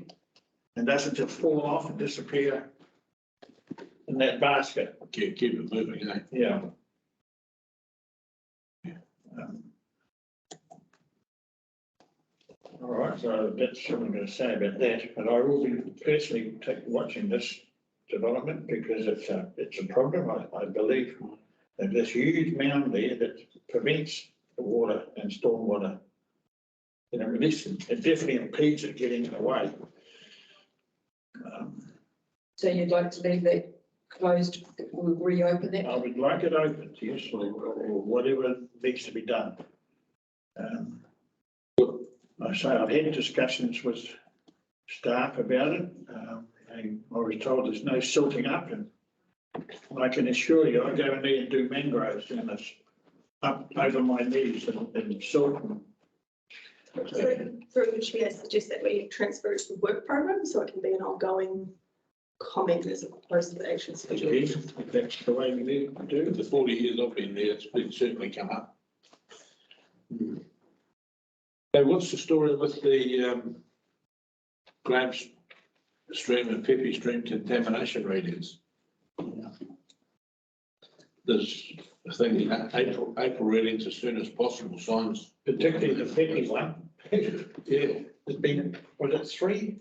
and doesn't just fall off and disappear in that basket. Keep it moving, eh? Yeah. All right, so that's what I'm going to say about that, but I will be personally watching this development because it's a problem. I believe that this huge mound there that prevents the water and stormwater, releasing. It definitely impedes it getting away. So you'd like to leave that closed, we'll reopen that? I would like it open, yes, or whatever needs to be done. I say I've had discussions with staff about it. I was told there's no silting up, and I can assure you, I go in there and do mangroves, and it's up over my knees and silt. Through the chair, I suggest that we transfer it to the work program so it can be an ongoing comment as opposed to the action schedule. Yes, if that's the way we need to do. The 40 years I've been there, it's been certainly come up. So what's the story with the Graham Stream and Pepe Stream contamination readings? There's a thing, April readings as soon as possible, signs. Particularly the Pepe one. Yeah, there's been, was it 3?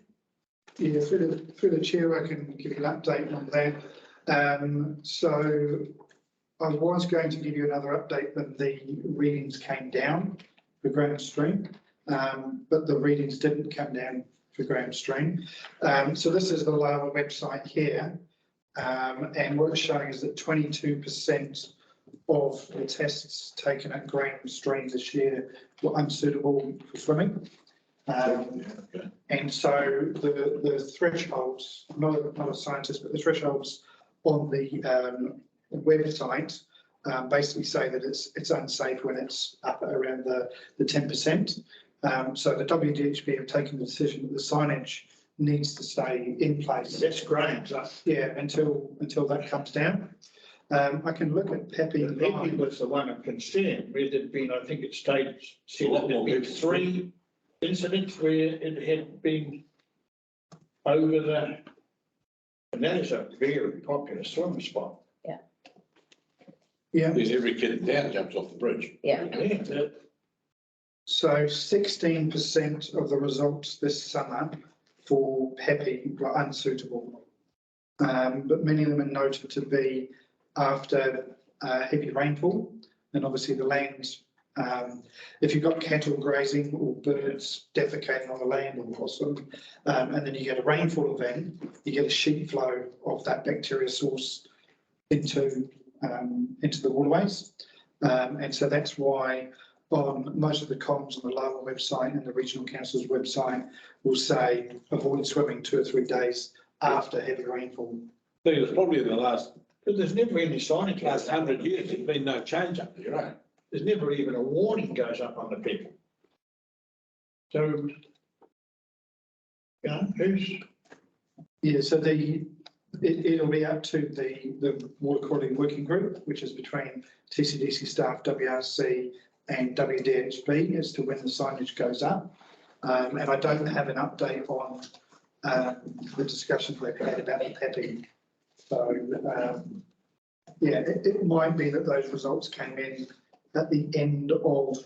Yeah, through the chair, I can give you an update on that. So I was going to give you another update when the readings came down for Graham Stream, but the readings didn't come down for Graham Stream. So this is the lower website here, and what it's showing is that 22% of the tests taken at Graham Stream this year were unsuitable for swimming. And so the thresholds, not a scientist, but the thresholds on the website basically say that it's unsafe when it's up around the 10%. So the WDHB have taken the decision that the signage needs to stay in place. That's great. Yeah, until that comes down. I can look at Pepe. Pepe was the one of concern where there'd been, I think it said that there'd been 3 incidents where it had been over the, and that is a very popular swim spot. Yeah. There's every kid in town jumps off the bridge. Yeah. Yeah. So 16% of the results this summer for Pepe were unsuitable. But many of them are noted to be after heavy rainfall, and obviously the land, if you've got cattle grazing or birds defecating on the land or possum, and then you get a rainfall event, you get a sheet flow of that bacteria source into the waterways. And so that's why on most of the comms on the local website and the regional council's website will say avoid swimming 2 or 3 days after heavy rainfall. I think it's probably in the last But there's never any signage. 100 years, there's been no change up there, right? There's never even a warning goes up on the people. So, who's? Yeah, so it'll be up to the water quality working group, which is between TCDC staff, WRC and WDHB as to when the signage goes up. And I don't have an update on the discussions they've had about the Pepe. So, yeah, it might be that those results came in at the end of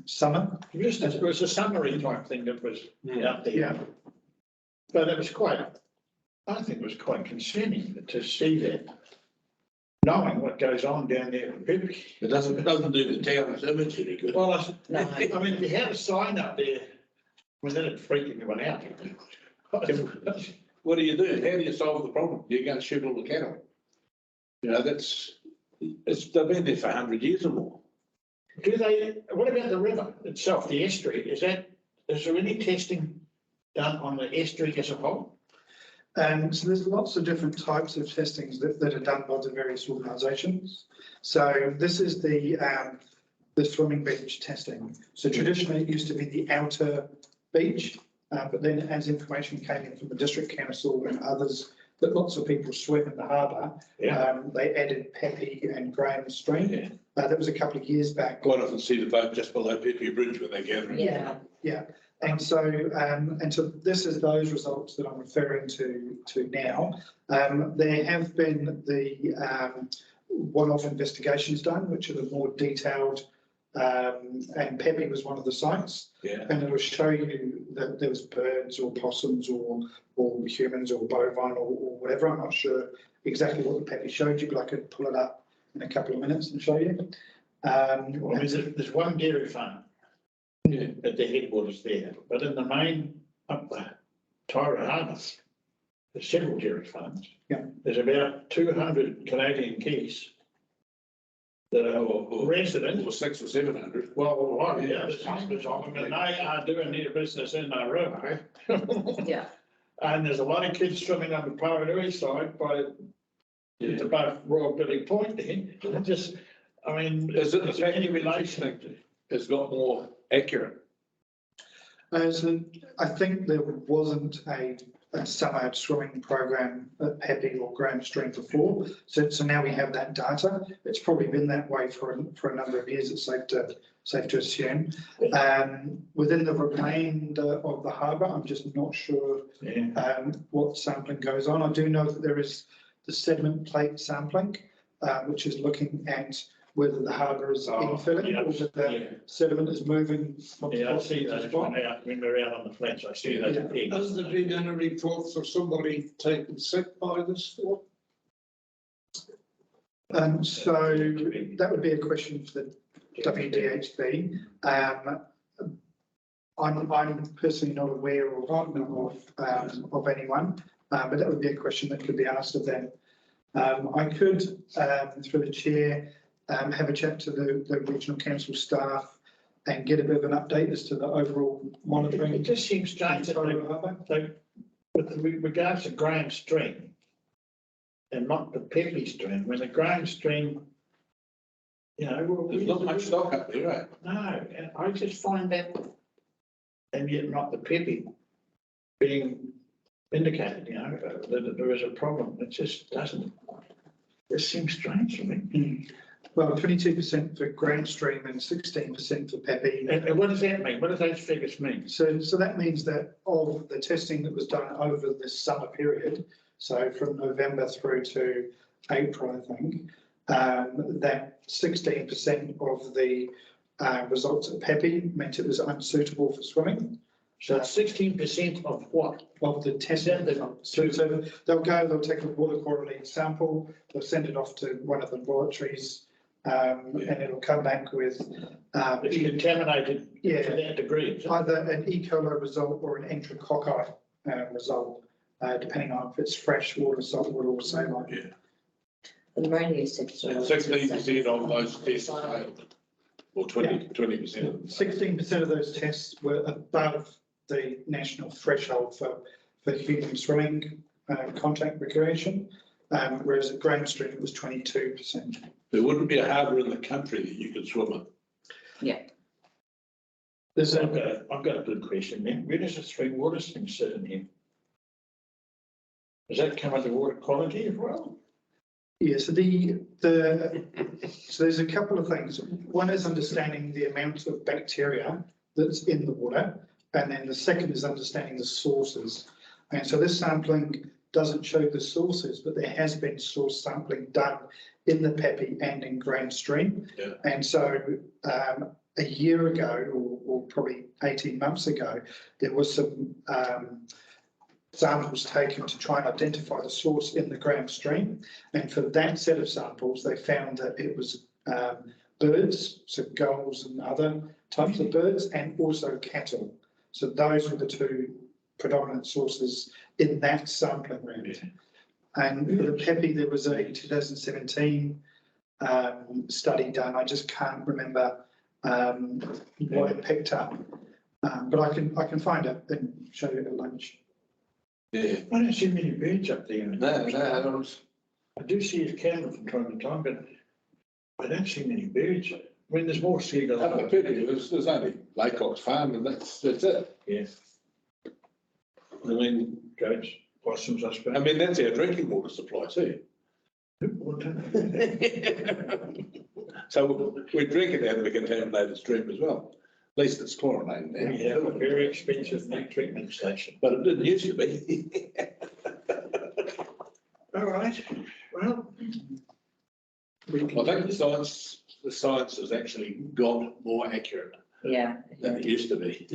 summer. It was a summary type thing that was out there. Yeah. But it was I think it was quite concerning to see that, knowing what goes on down there in Pepe. It doesn't do the town's image any good. Well, I mean, if you had a sign up there, well, then it'd freak everyone out. What do? How do you solve the problem? You're going to shoot all the cattle. They've been there for 100 years or more. What about the river itself, the estuary? Is there any testing done on the estuary as a whole? So there's lots of different types of testings that are done by the various organisations. So this is the swimming beach testing. So traditionally it used to be the outer beach, but then as information came in from the district council and others that lots of people swim in the harbour, they added Pepe and Graham Stream. Yeah. That was a couple of years back. Quite often see the boat just below Pepe Bridge when they gather. Yeah. Yeah, and so this is those results that I'm referring to now. There have been the one-off investigations done, which are the more detailed, and Pepe was one of the sites. Yeah. And it'll show you that there was birds or possums or humans or bovine or whatever. I'm not sure exactly what the Pepe showed you, but I could pull it up in a couple of minutes and show you. Well, there's one dairy farm at the headwaters there, but in the main up the Tairua Harbour, there's several dairy farms. Yeah. There's about 200 Canadian geese that are resident. Or 600 or 700. Well, yeah, there's hundreds of them, and they are doing their business in our river. Yeah. And there's a lot of kids swimming on the Pāuanui side by it's above Royal Billy Point there. Just, I mean, Is it the is there any Pepe relation? It's got more accurate? So I think there wasn't a summer swimming program at Pepe or Graham Stream before. So now we have that data. It's probably been that way for a number of years. It's safe to assume. Within the remainder of the harbour, I'm just not sure what sampling goes on. I do know that there is the sediment plate sampling, which is looking at whether the harbour is infilling or whether the sediment is moving. Yeah, I see that when we're out on the flats. I see those pigs. Has there been any reports of somebody taken sick by this storm? So that would be a question for the WDHB. I'm personally not aware of anyone, but that would be a question that could be asked of them. I could, through the chair, have a chat to the regional council staff and get a bit of an update as to the overall monitoring. It just seems strange that with regards to Graham Stream and not the Pepe Stream, when the Graham Stream, There's not much stock up there, right? No, and I just find that, and yet not the Pepe being indicated, that there is a problem. It just doesn't, it seems strange to me. Well, 22% for Graham Stream and 16% for Pepe. And what does that mean? What do those figures mean? So that means that of the testing that was done over this summer period, so from November through to April, I think, that 16% of the results at Pepe meant it was unsuitable for swimming. So 16% of what? Of the testing. So they'll take a water quality sample, they'll send it off to one of the laboratories, and it'll come back with It's contaminated to that degree. either an E. coli result or an enterococci result, depending on if it's fresh water, salt water, or saline. Yeah. The marine use sector. 16% of those tests failed, or 20%. 16% of those tests were above the national threshold for human swimming contact recreation, whereas at Graham Street it was 22%. There wouldn't be a harbour in the country that you could swim in. Yeah. I've got a good question then. Where does the three water thing sit in here? Does that come under water quality as well? Yeah, so so there's a couple of things. One is understanding the amount of bacteria that's in the water, and then the second is understanding the sources. And so this sampling doesn't show the sources, but there has been source sampling done in the Pepe and in Graham Stream. Yeah. And so a year ago, or probably 18 months ago, there was some samples taken to try and identify the source in the Graham Stream. And for that set of samples, they found that it was birds, so gulls and other types of birds, and also cattle. So those were the two predominant sources in that sampling round. And for the Pepe, there was a 2017 study done. I just can't remember what it picked up, but I can find it and show you at lunch. Yeah, I don't see many birds up there. no, I do see his camera from time to time, but I don't see many birds. I mean, there's more seagulls. up the pity, there's only Laycock's Farm and that's it. Yeah, I mean, goats, possums, I suppose. I mean, that's our drinking water supply too. So we're drinking out of a contaminated stream as well. At least it's chlorinated now. We have a very expensive new treatment station. But it didn't used to be. All right, well. We I think the science has actually got more accurate Yeah. than it used to be.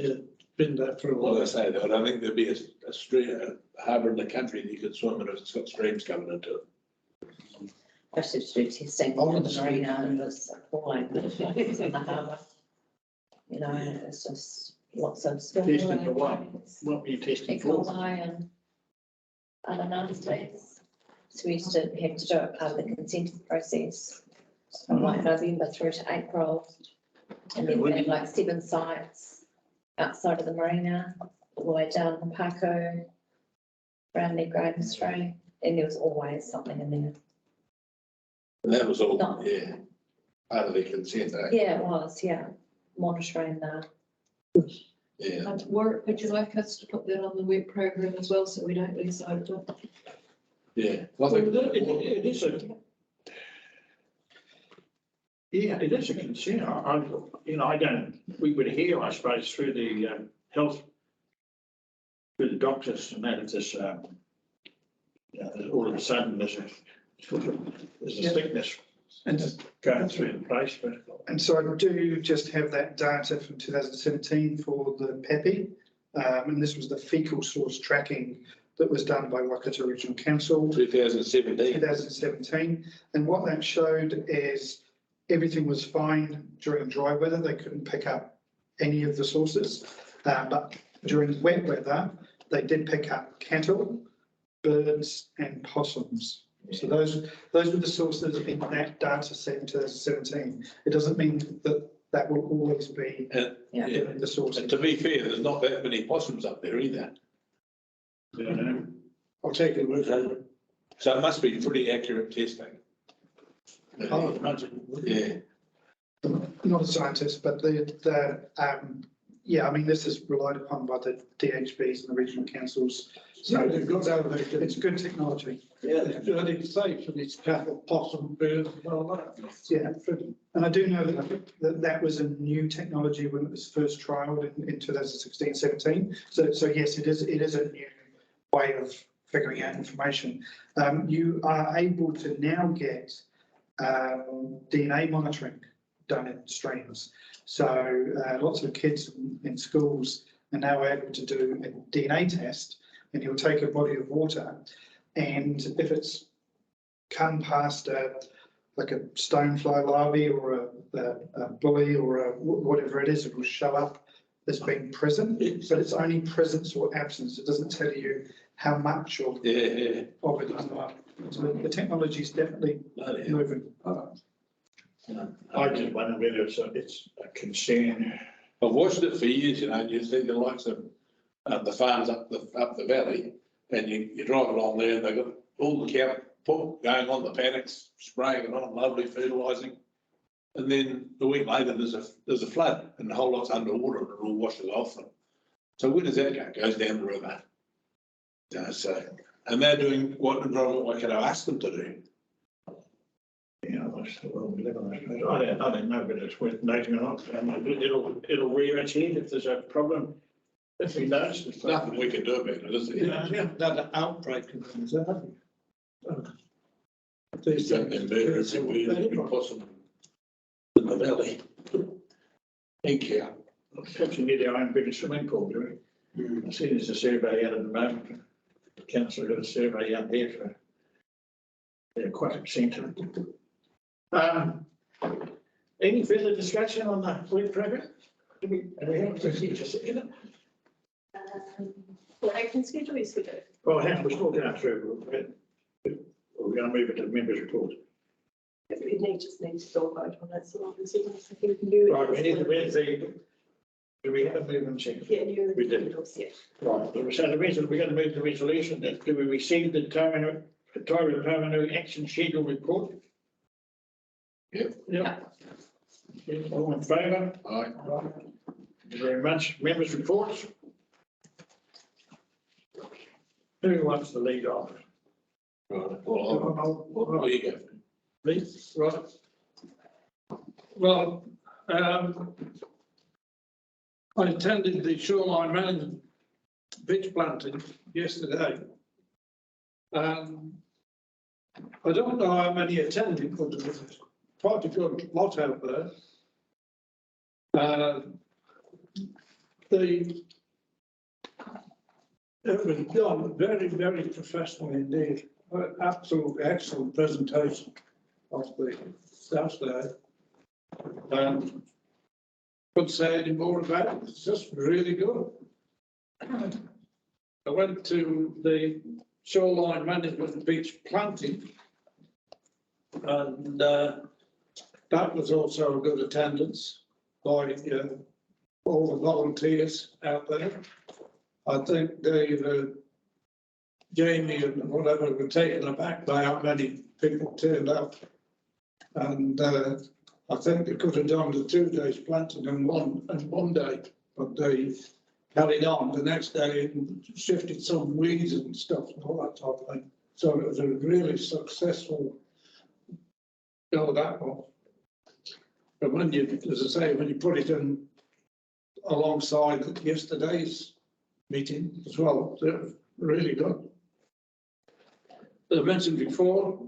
been that for a Well, while. I say that, I don't think there'd be a stream, a harbour in the country that you could swim in if it's got streams coming into it. I used to do testing in the marina and it was appalling. In the harbour. You know, it's just lots of. Testing for what? What were you testing for? Hikuai and other nasties. So we used to have to do it part of the consent process from like November through to April. And then we had like 7 sites outside of the marina, all the way down to Paco, around their Graham Street, and there was always something in there. And that was all, No. yeah, part of the consent, eh? Yeah, it was, yeah, monitoring the. Yeah, And would you like us to put that on the web program as well, so we don't lose sight of it? yeah. I Well, think it is a. Yeah, it is a concern. I don't, we would hear, I suppose, through the health, through the doctors and that, if this, all of a sudden there's a sickness And just, going through the place, but. and so I do just have that data from 2017 for the PAPI. And this was the fecal source tracking that was done by Waikato Regional Council. 2017. 2017. And what that showed is everything was fine during dry weather. They couldn't pick up any of the sources. But during wet weather, they did pick up cattle, birds and possums. So those were the sources in that data set in 2017. It doesn't mean that that will always be Yeah. the source. And to be fair, there's not that many possums up there either. Yeah, no. I'll take it with her. So it must be pretty accurate testing. Oh, imagine. Yeah, Not a scientist, but yeah, I mean, this is relied upon by the DHBs and the regional councils. So So they've got that, it's good technology. yeah, it's safe for these cattle, possum, birds, and all that. Yeah, and I do know that was a new technology when it was first trialled in 2016, 17. So yes, it is a new way of figuring out information. You are able to now get DNA monitoring done in streams. So lots of kids in schools are now able to do a DNA test, and you'll take a body of water, and if it's come past like a stonefly larvae or a bully or whatever it is, it will show up as being present, but it's only presence or absence. It doesn't tell you how much of yeah. it is not. So the technology is definitely Bloody hell. moving. I just wonder whether it's a concern. I've watched it for years, and you see the likes of the farms up the valley, and you drive along there, and they've got all the cow pork going on the paddocks, spraying it on, lovely fertilising. And then a week later, there's a flood, and the whole lot's underwater, and it all washes off them. So where does that go? It goes down the river. So, and they're doing what Environment Waikato asked them to do. Yeah, well, we live on that. I don't know, but it's worth noting or not. It'll rear its head if there's a problem. If we notice. There's nothing we can do about it, is there? Yeah, that outbreak of things, haven't you? There's something better, it's possible in the valley. Thank you. Perhaps we need our own British swimming pool, do we? I see there's a survey out at the moment. The council got a survey out there for the aquatic centre. Any further discussion on the web program? Do we have to see just in it? Well, I can schedule you schedule. Well, hang on, we're still going through. We're going to move it to the members' report. We just need to still vote on that, so obviously, I think we can do. Right, we need Do we have a movement second? Yeah, you. We did. Yeah. Right, so the reason we're going to move the resolution that do we receive the Tairua-Pauanui Action Schedule report? Yep. Yeah. All in favour? Aye. Thank you very much. Members' reports? Who wants to lead off? Right, well, you go. Please, right. Well, I attended the shoreline management beach planting yesterday. I don't know how many attended, but there was quite a good lot out there. It was done very, very professional indeed. Absolutely excellent presentation of the staff there. Couldn't say any more about it. It's just really good. I went to the shoreline management beach planting, and that was also a good attendance by all the volunteers out there. I think Dave, Jamie and whatever were taken aback by how many people turned up. And I think they could have done the 2 days planting in one day, but they carried on the next day and shifted some weeds and stuff and all that type of thing. So it was a really successful go that one. But when you, as I say, when you put it in alongside yesterday's meeting as well, it was really good. As I mentioned before,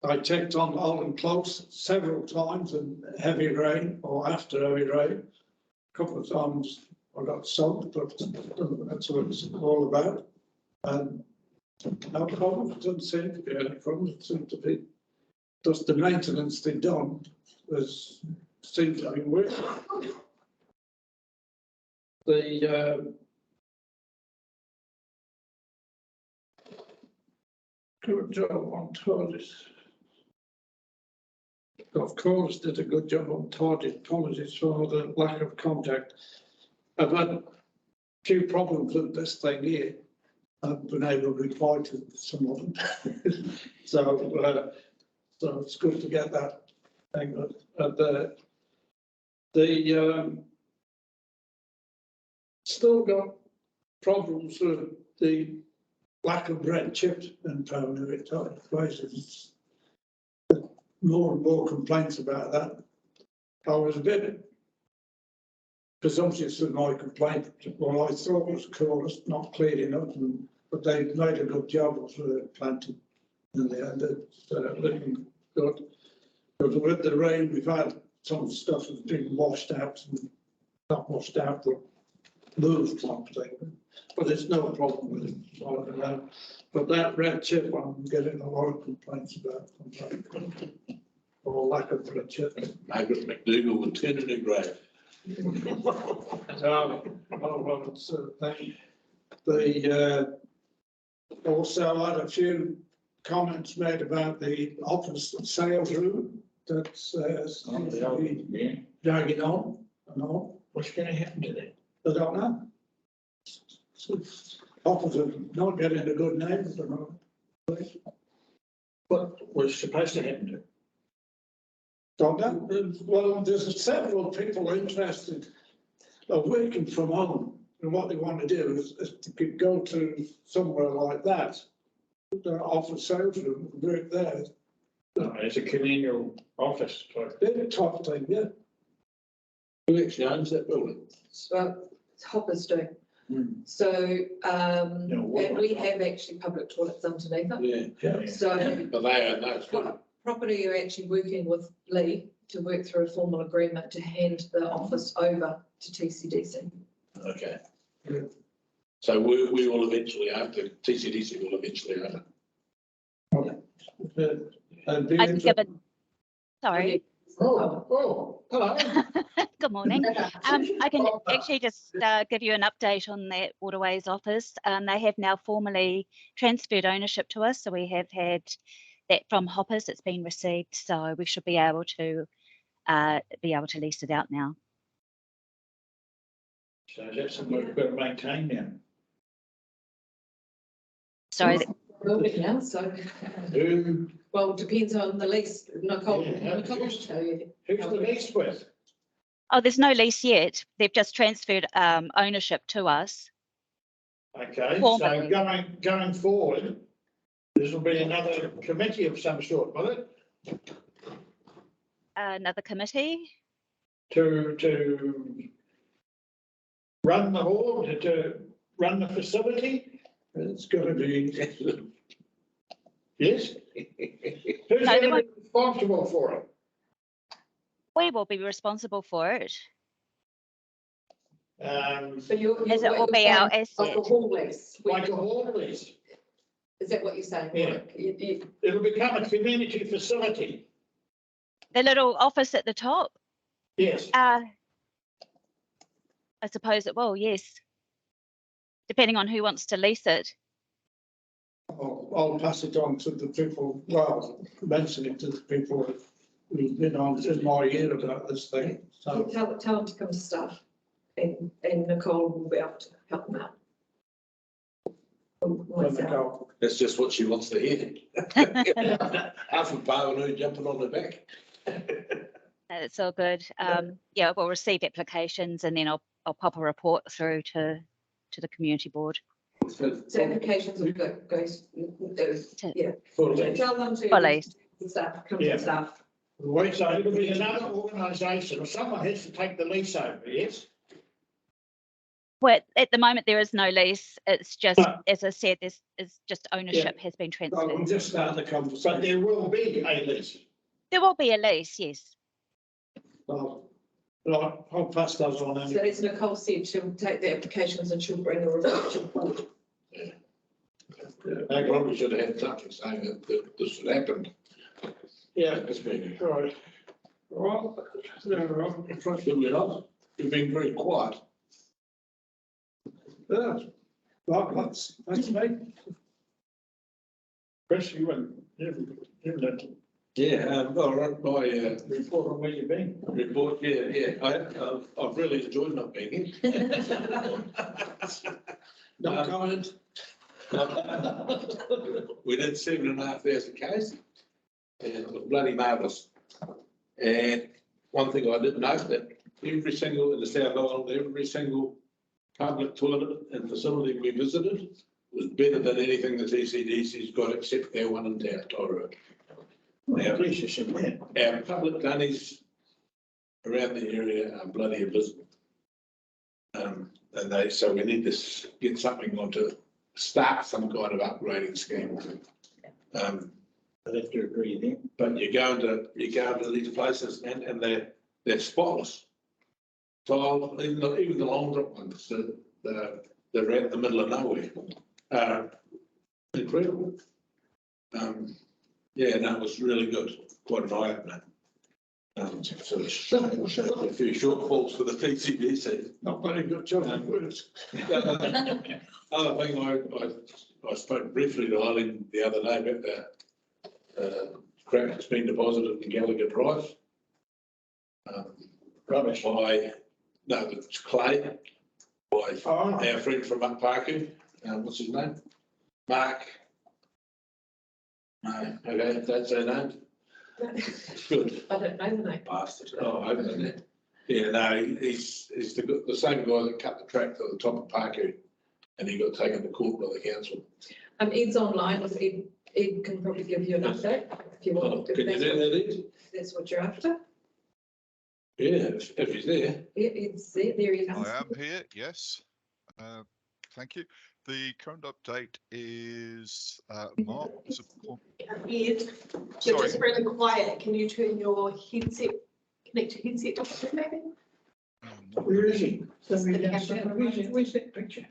I checked on Holland Close several times in heavy rain or after heavy rain. A couple of times I got soaked, but that's what it's all about. And no problem, doesn't seem to be any problem. It seemed to be just the maintenance they've done seemed to be working. The good job on tourists. Of course, did a good job on target. Apologies for the lack of contact. I've had a few problems with this thing here. I've been able to reply to some of them. So it's good to get that thing. Still got problems with the lack of red chips in Pāuanui places. More and more complaints about that. I was a bit presumptuous with my complaint. Well, I thought it was cool, it's not clear enough, but they made a good job of planting in the end. It's looking good. But with the rain, we've had some stuff that's been washed out, and not washed out, but moved type thing. But there's no problem with it. But that red chip, I'm getting a lot of complaints about. Or lack of red chip. Margaret McDougall would turn in her grave. Also had a few comments made about the office sales room that's dragging on and all. What's going to happen to that? I don't know. Office are not getting a good name at the moment. What was supposed to happen to it? Don't know. Well, there's several people interested of working from home, and what they want to do is to go to somewhere like that, the office sales room, work there. It's a communal office type. They're top thing, yeah. Who actually owns that building? So it's Hopper's doing. So, and we have actually public toilets underneath it. Yeah. So But they own those. property are actually working with Lee to work through a formal agreement to hand the office over to TCDC. Okay. So we will eventually have to, TCDC will eventually have it. I've given, sorry. Oh, hello. Good morning. I can actually just give you an update on that Waterways office. They have now formally transferred ownership to us. So we have had that from Hoppers. It's been received. So we should be able to lease it out now. So that's something we've got to maintain now. Sorry, Building now, so, Who, well, it depends on the lease. Nicole, Yeah, Nicole will who's- tell you. who's the lease with? oh, there's no lease yet. They've just transferred ownership to us. Okay, Formally. so going forward, this will be another committee of some sort, will it? Another committee. To run the hall, to run the facility? It's got to be executive. Yes? Who's No, they going to won't. be responsible for it? We will be responsible for it, So you're. as it will be our asset. Like a hall lease. Like a hall lease? Is that what you're saying? Yeah. Mark? It'll become a community facility? The little office at the top. Yes. I suppose it will, yes. Depending on who wants to lease it. I'll pass it on to the people, well, mention it to the people who've been on in my ear about this thing, so. Tell them to come to staff and Nicole will be able to help them out. Myself. That's just what she wants to hear. Half of Pāuanui jumping on the back. It's all good. Yeah, we'll receive applications and then I'll pop a report through to the community board. So applications will go, yeah. For So lease. tell them to. For lease. Staff, come Yeah. to staff. Wait, so it'll be another organisation, or someone has to take the lease over, yes? Well, at the moment, there is no lease. It's just, No. as I said, there's just ownership has been Well, we'll transferred. just start the But conversation. there will be a lease. There will be a lease, yes. Well, right, I'll pass those on. So Andy. as Nicole said, she'll take the applications and she'll bring a report. They probably should have had something saying that this had happened. Yeah. It's been, Right. Well, there, I'll try to- you've been very quiet. yeah. Right, that's me. Chris, you've Yeah, all right, my report on where you've been. report, yeah, I've really enjoyed not being here. No comment. We did 7,500 Ks and it was bloody marvellous. And one thing I did note that every single, in the South Island, every single public toilet and facility we visited was better than anything the TCDC's got except their one in Tairua. Now, please just sit there. Our public dunnies around the area are bloody abysmal. And so we need to get something on to start some kind of upgrading scheme. I'd have to agree there. But you go into these places and they're spotless. So even the long drop ones that are out in the middle of nowhere are incredible. Yeah, no, it was really good, quite an eye opener. So a few shortfalls for the TCDC. Not very good job. Words. Other thing, I spoke briefly to Eileen the other day about the crap that's been deposited in Gallagher Drive. Rubbish. It's clay by Oh, our friend from Pāuanui, what's his name? Mark. No, okay, that's her name. Good. I don't know the name. Bastard. Oh, I don't know. Yeah, no, he's the same guy that cut the track to the top of Pāuanui and he got taken to court by the council. Ed's online, Ed can probably give you an update if you want. Can you do that, Ed? That's what you're after. Yeah, if he's there. Yeah, Ed's there, there he is. I am here, yes. Thank you. The current update is Mark. Ed, you're Sorry. just really quiet. Can you turn your headset, connect your headset to maybe? Where is he? Just the camera. Where's that picture?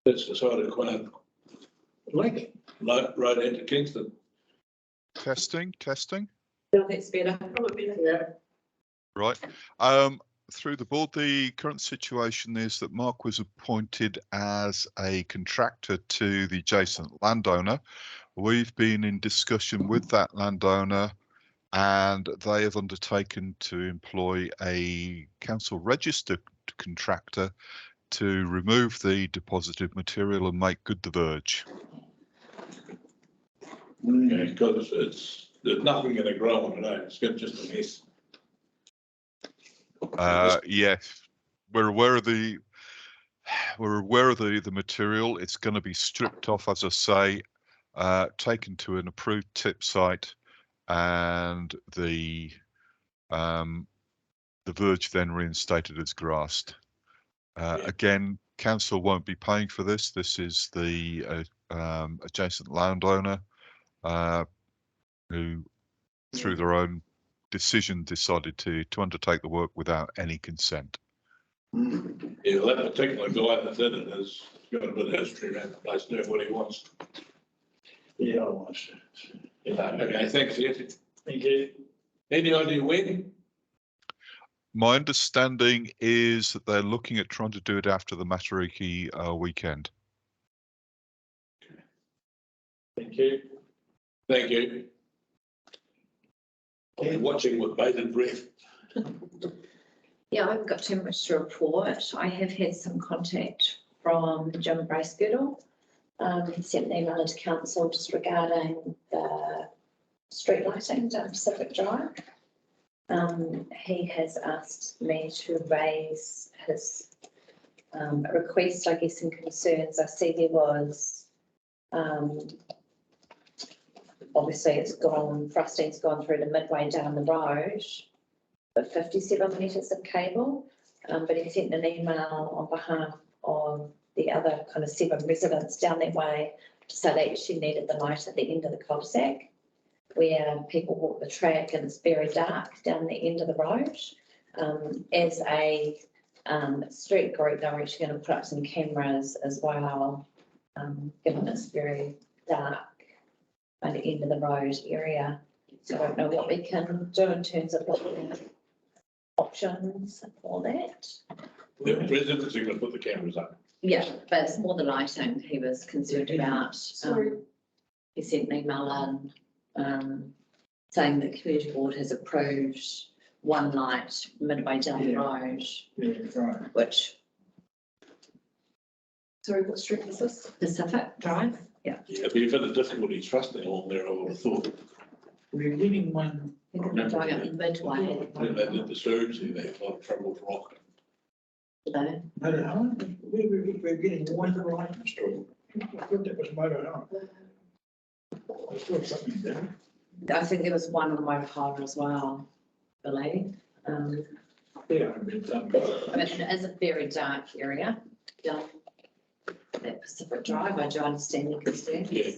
That's the side of Queen Lake. right into Kingston. Testing. No, that's better. Probably. Yeah. Right. Through the board, the current situation is that Mark was appointed as a contractor to the adjacent landowner. We've been in discussion with that landowner and they have undertaken to employ a council registered contractor to remove the deposited material and make good the verge. Yeah, because there's nothing going to grow on it, eh? It's just a mess. Yes, we're aware of the material. It's going to be stripped off, as I say, taken to an approved tip site, and the verge then reinstated as grassed. Again, council won't be paying for this. This is the adjacent landowner who, through their own decision, decided to undertake the work without any consent. Yeah, well, that particular guy that did it has got a bit of history around the place, doing what he wants. Yeah, I want to. Yeah, okay, thanks, Jesse. Thank you. Any idea when? My understanding is that they're looking at trying to do it after the Matariki weekend. Thank you. Thank you. I'm watching with bated breath. Yeah, I haven't got too much to report. I have had some contact from Jim Bracegirdle. He sent an email to council just regarding the street lighting down Pacific Drive. He has asked me to raise his request, I guess, and concerns. I see there was, obviously it's gone, frosting's gone through the midway down the road, but 57 metres of cable. But he sent an email on behalf of the other kind of 7 residents down that way to say they actually needed the light at the end of the cul-de-sac, where people walk the track and it's very dark down the end of the road. As a street group, they're actually going to put up some cameras as well, given it's very dark by the end of the road area. So I don't know what we can do in terms of looking at options for that. The residents are going to put the cameras up. Yeah, but it's more the lighting he was concerned about. He sent an email in saying that the community board has approved one light midway down the road, Right. which Sorry, what street is this? Pacific Drive. Yeah, but you've had a difficulty trusting along there, I would have thought. We're getting one. Going up the midway. When they did the surge, they had a lot of trouble with rock. No. Motor home, we're getting one right street. I thought that was motor home. I thought something there. I think there was one on Motohara as well, I believe. Yeah, I've been done. I mean, it is a very dark area down that Pacific Drive. I do understand your concerns. Yeah.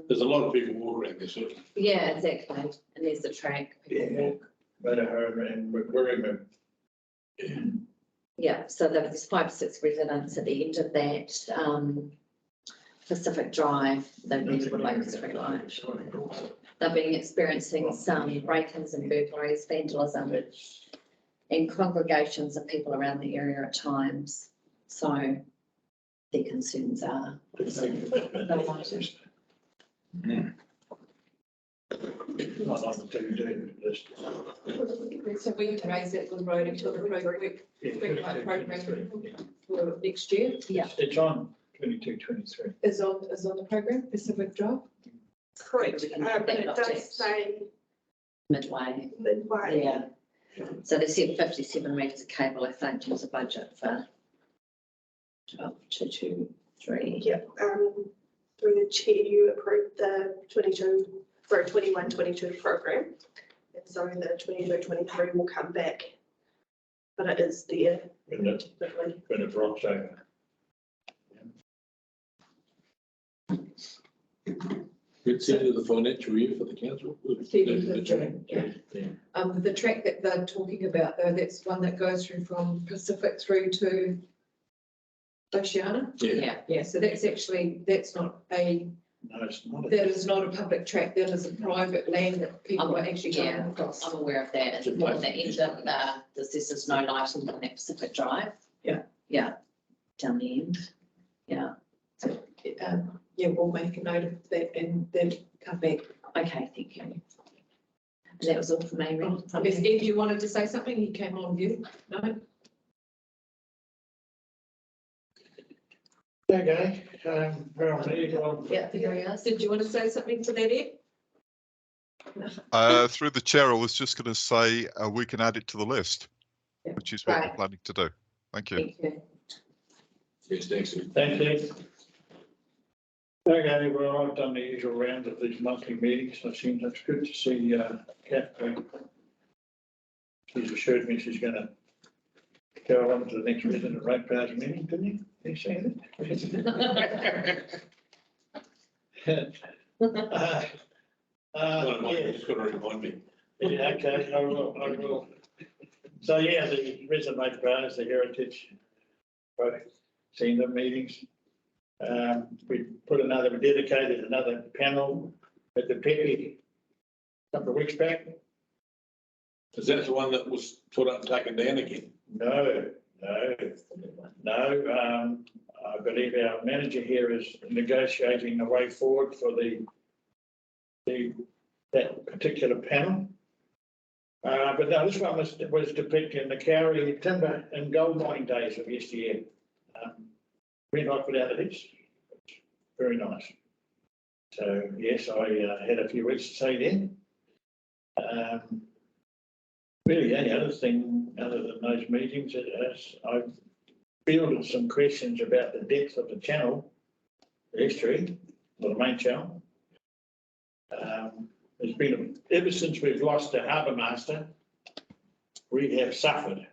There's a lot of people walk around this. Yeah, exactly. And there's the track. People Yeah. walk. Motor home and we're in the. Yeah, so there's 5 or 6 residents at the end of that Pacific Drive. They really would like a street light. They've been experiencing some break-ins and burglaries, vandalism, and congregations of people around the area at times. So their concerns are. Not on the two-day list. So we can raise that with road until the program for next year Yeah. It's on 22-23. is on the program, Pacific Drive. Correct, We can but take it that does update. say Midway. midway. Yeah. So they said 57 metres of cable, I think, was a budget for 12,223. Yep, through the chair, you approved the 21-22 program. And so the 22-23 will come back. But it is there. When it drops over. It's the end of the financial year for the council. The track that they're talking about though, that's one that goes through from Pacific through to Oceana. Yeah. Yeah, so that's actually, that's not a, No, it's not. that is not a public track, that is a private land that people are actually going Yeah, across. I'm aware of that. It's more the end of this is no lighting on that Pacific Drive. Yeah. Yeah, down the end. Yeah, Yeah, we'll make a note of that and then come back. okay, thank you. And that was all for me, really. If you wanted to say something, he came on view, no? Okay, where are we? Well, Yeah, there we are. So do you want to say something to that, Ed? Through the chair, I was just going to say we can add it to the list, Yeah. which is what we're Right. planning to do. Thank you. Thank you. Yes, thanks. thank you. Okay, well, I've done the usual round of these monthly meetings. I think that's good to see Kath. She's assured me she's going to go on to the next resident ratepayers meeting, didn't you? You see it? Yeah. Just got to remind me. Yeah, okay, I will. So, yeah, the resident ratepayers, the heritage, both seen the meetings. We dedicated another panel at the Pepe a couple of weeks back. Is that the one that was put up and taken down again? No. I believe our manager here is negotiating a way forward for that particular panel. But no, this one was depicting the Kauri timber and gold mining days of yesteryear. Went right without a hitch. Very nice. So yes, I had a few weeks to say then. Really, the other thing, other than those meetings, is I've fielded some questions about the depth of the channel, the estuary, or the main channel. There's been, ever since we've lost the harbour master, we have suffered.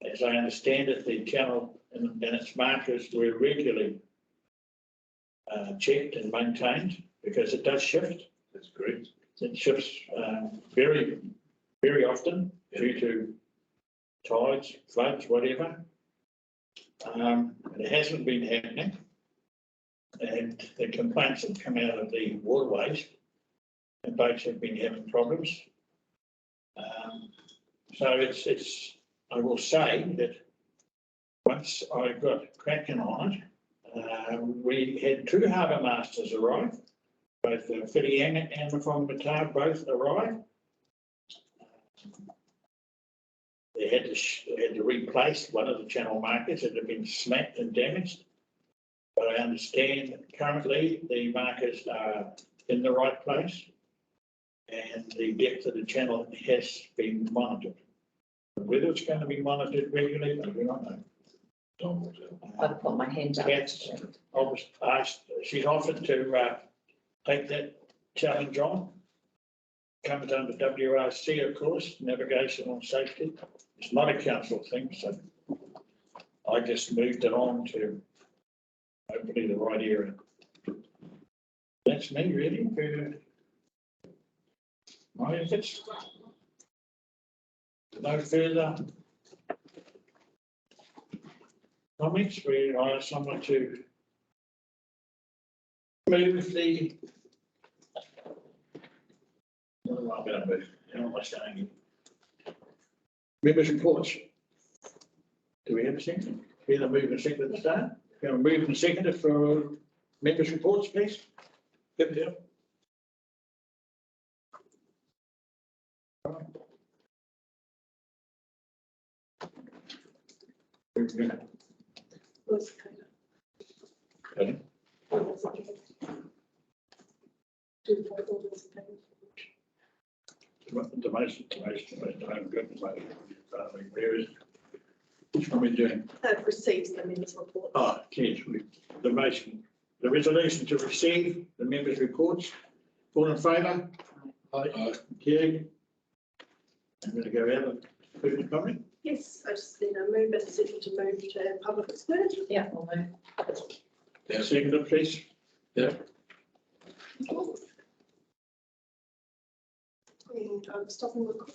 As I understand it, the channel and its markers were regularly checked and maintained because it does shift. That's correct. It shifts very, very often due to tides, floods, whatever. It hasn't been happening. And the complaints have come out of the waterways and boats have been having problems. So it's, I will say that once I got cracking on it, we had two harbour masters arrive. Both the Whirianga and the Whangamata both arrived. They had to replace one of the channel markers that had been smacked and damaged. But I understand that currently the markers are in the right place and the depth of the channel has been monitored. Whether it's going to be monitored regularly, I do not know. I've put my hand up. Kat's asked, she's offered to take that challenge on. Comes under WRC, of course, navigation and safety. It's not a council thing, so I just moved it on to hopefully the right area. That's me, really. If it's no further comments, we hire someone to move the. What am I going to move? How am I saying? Members' reports. Do we have a second? We're going to move and second at the start. We're going to move and second it for members' reports, please. Yep, yep. Okay. The most, I'm good. Where is, which one are we doing? Receives the members' report. Oh, yes, the motion, the resolution to receive the members' reports. All in favour? Aye. Carried. I'm going to go out of food comment. Yes, I just need a move and a second to move to public exclude. Yeah, I'll move. Yeah, second, please. Yeah. And I'm stopping recording.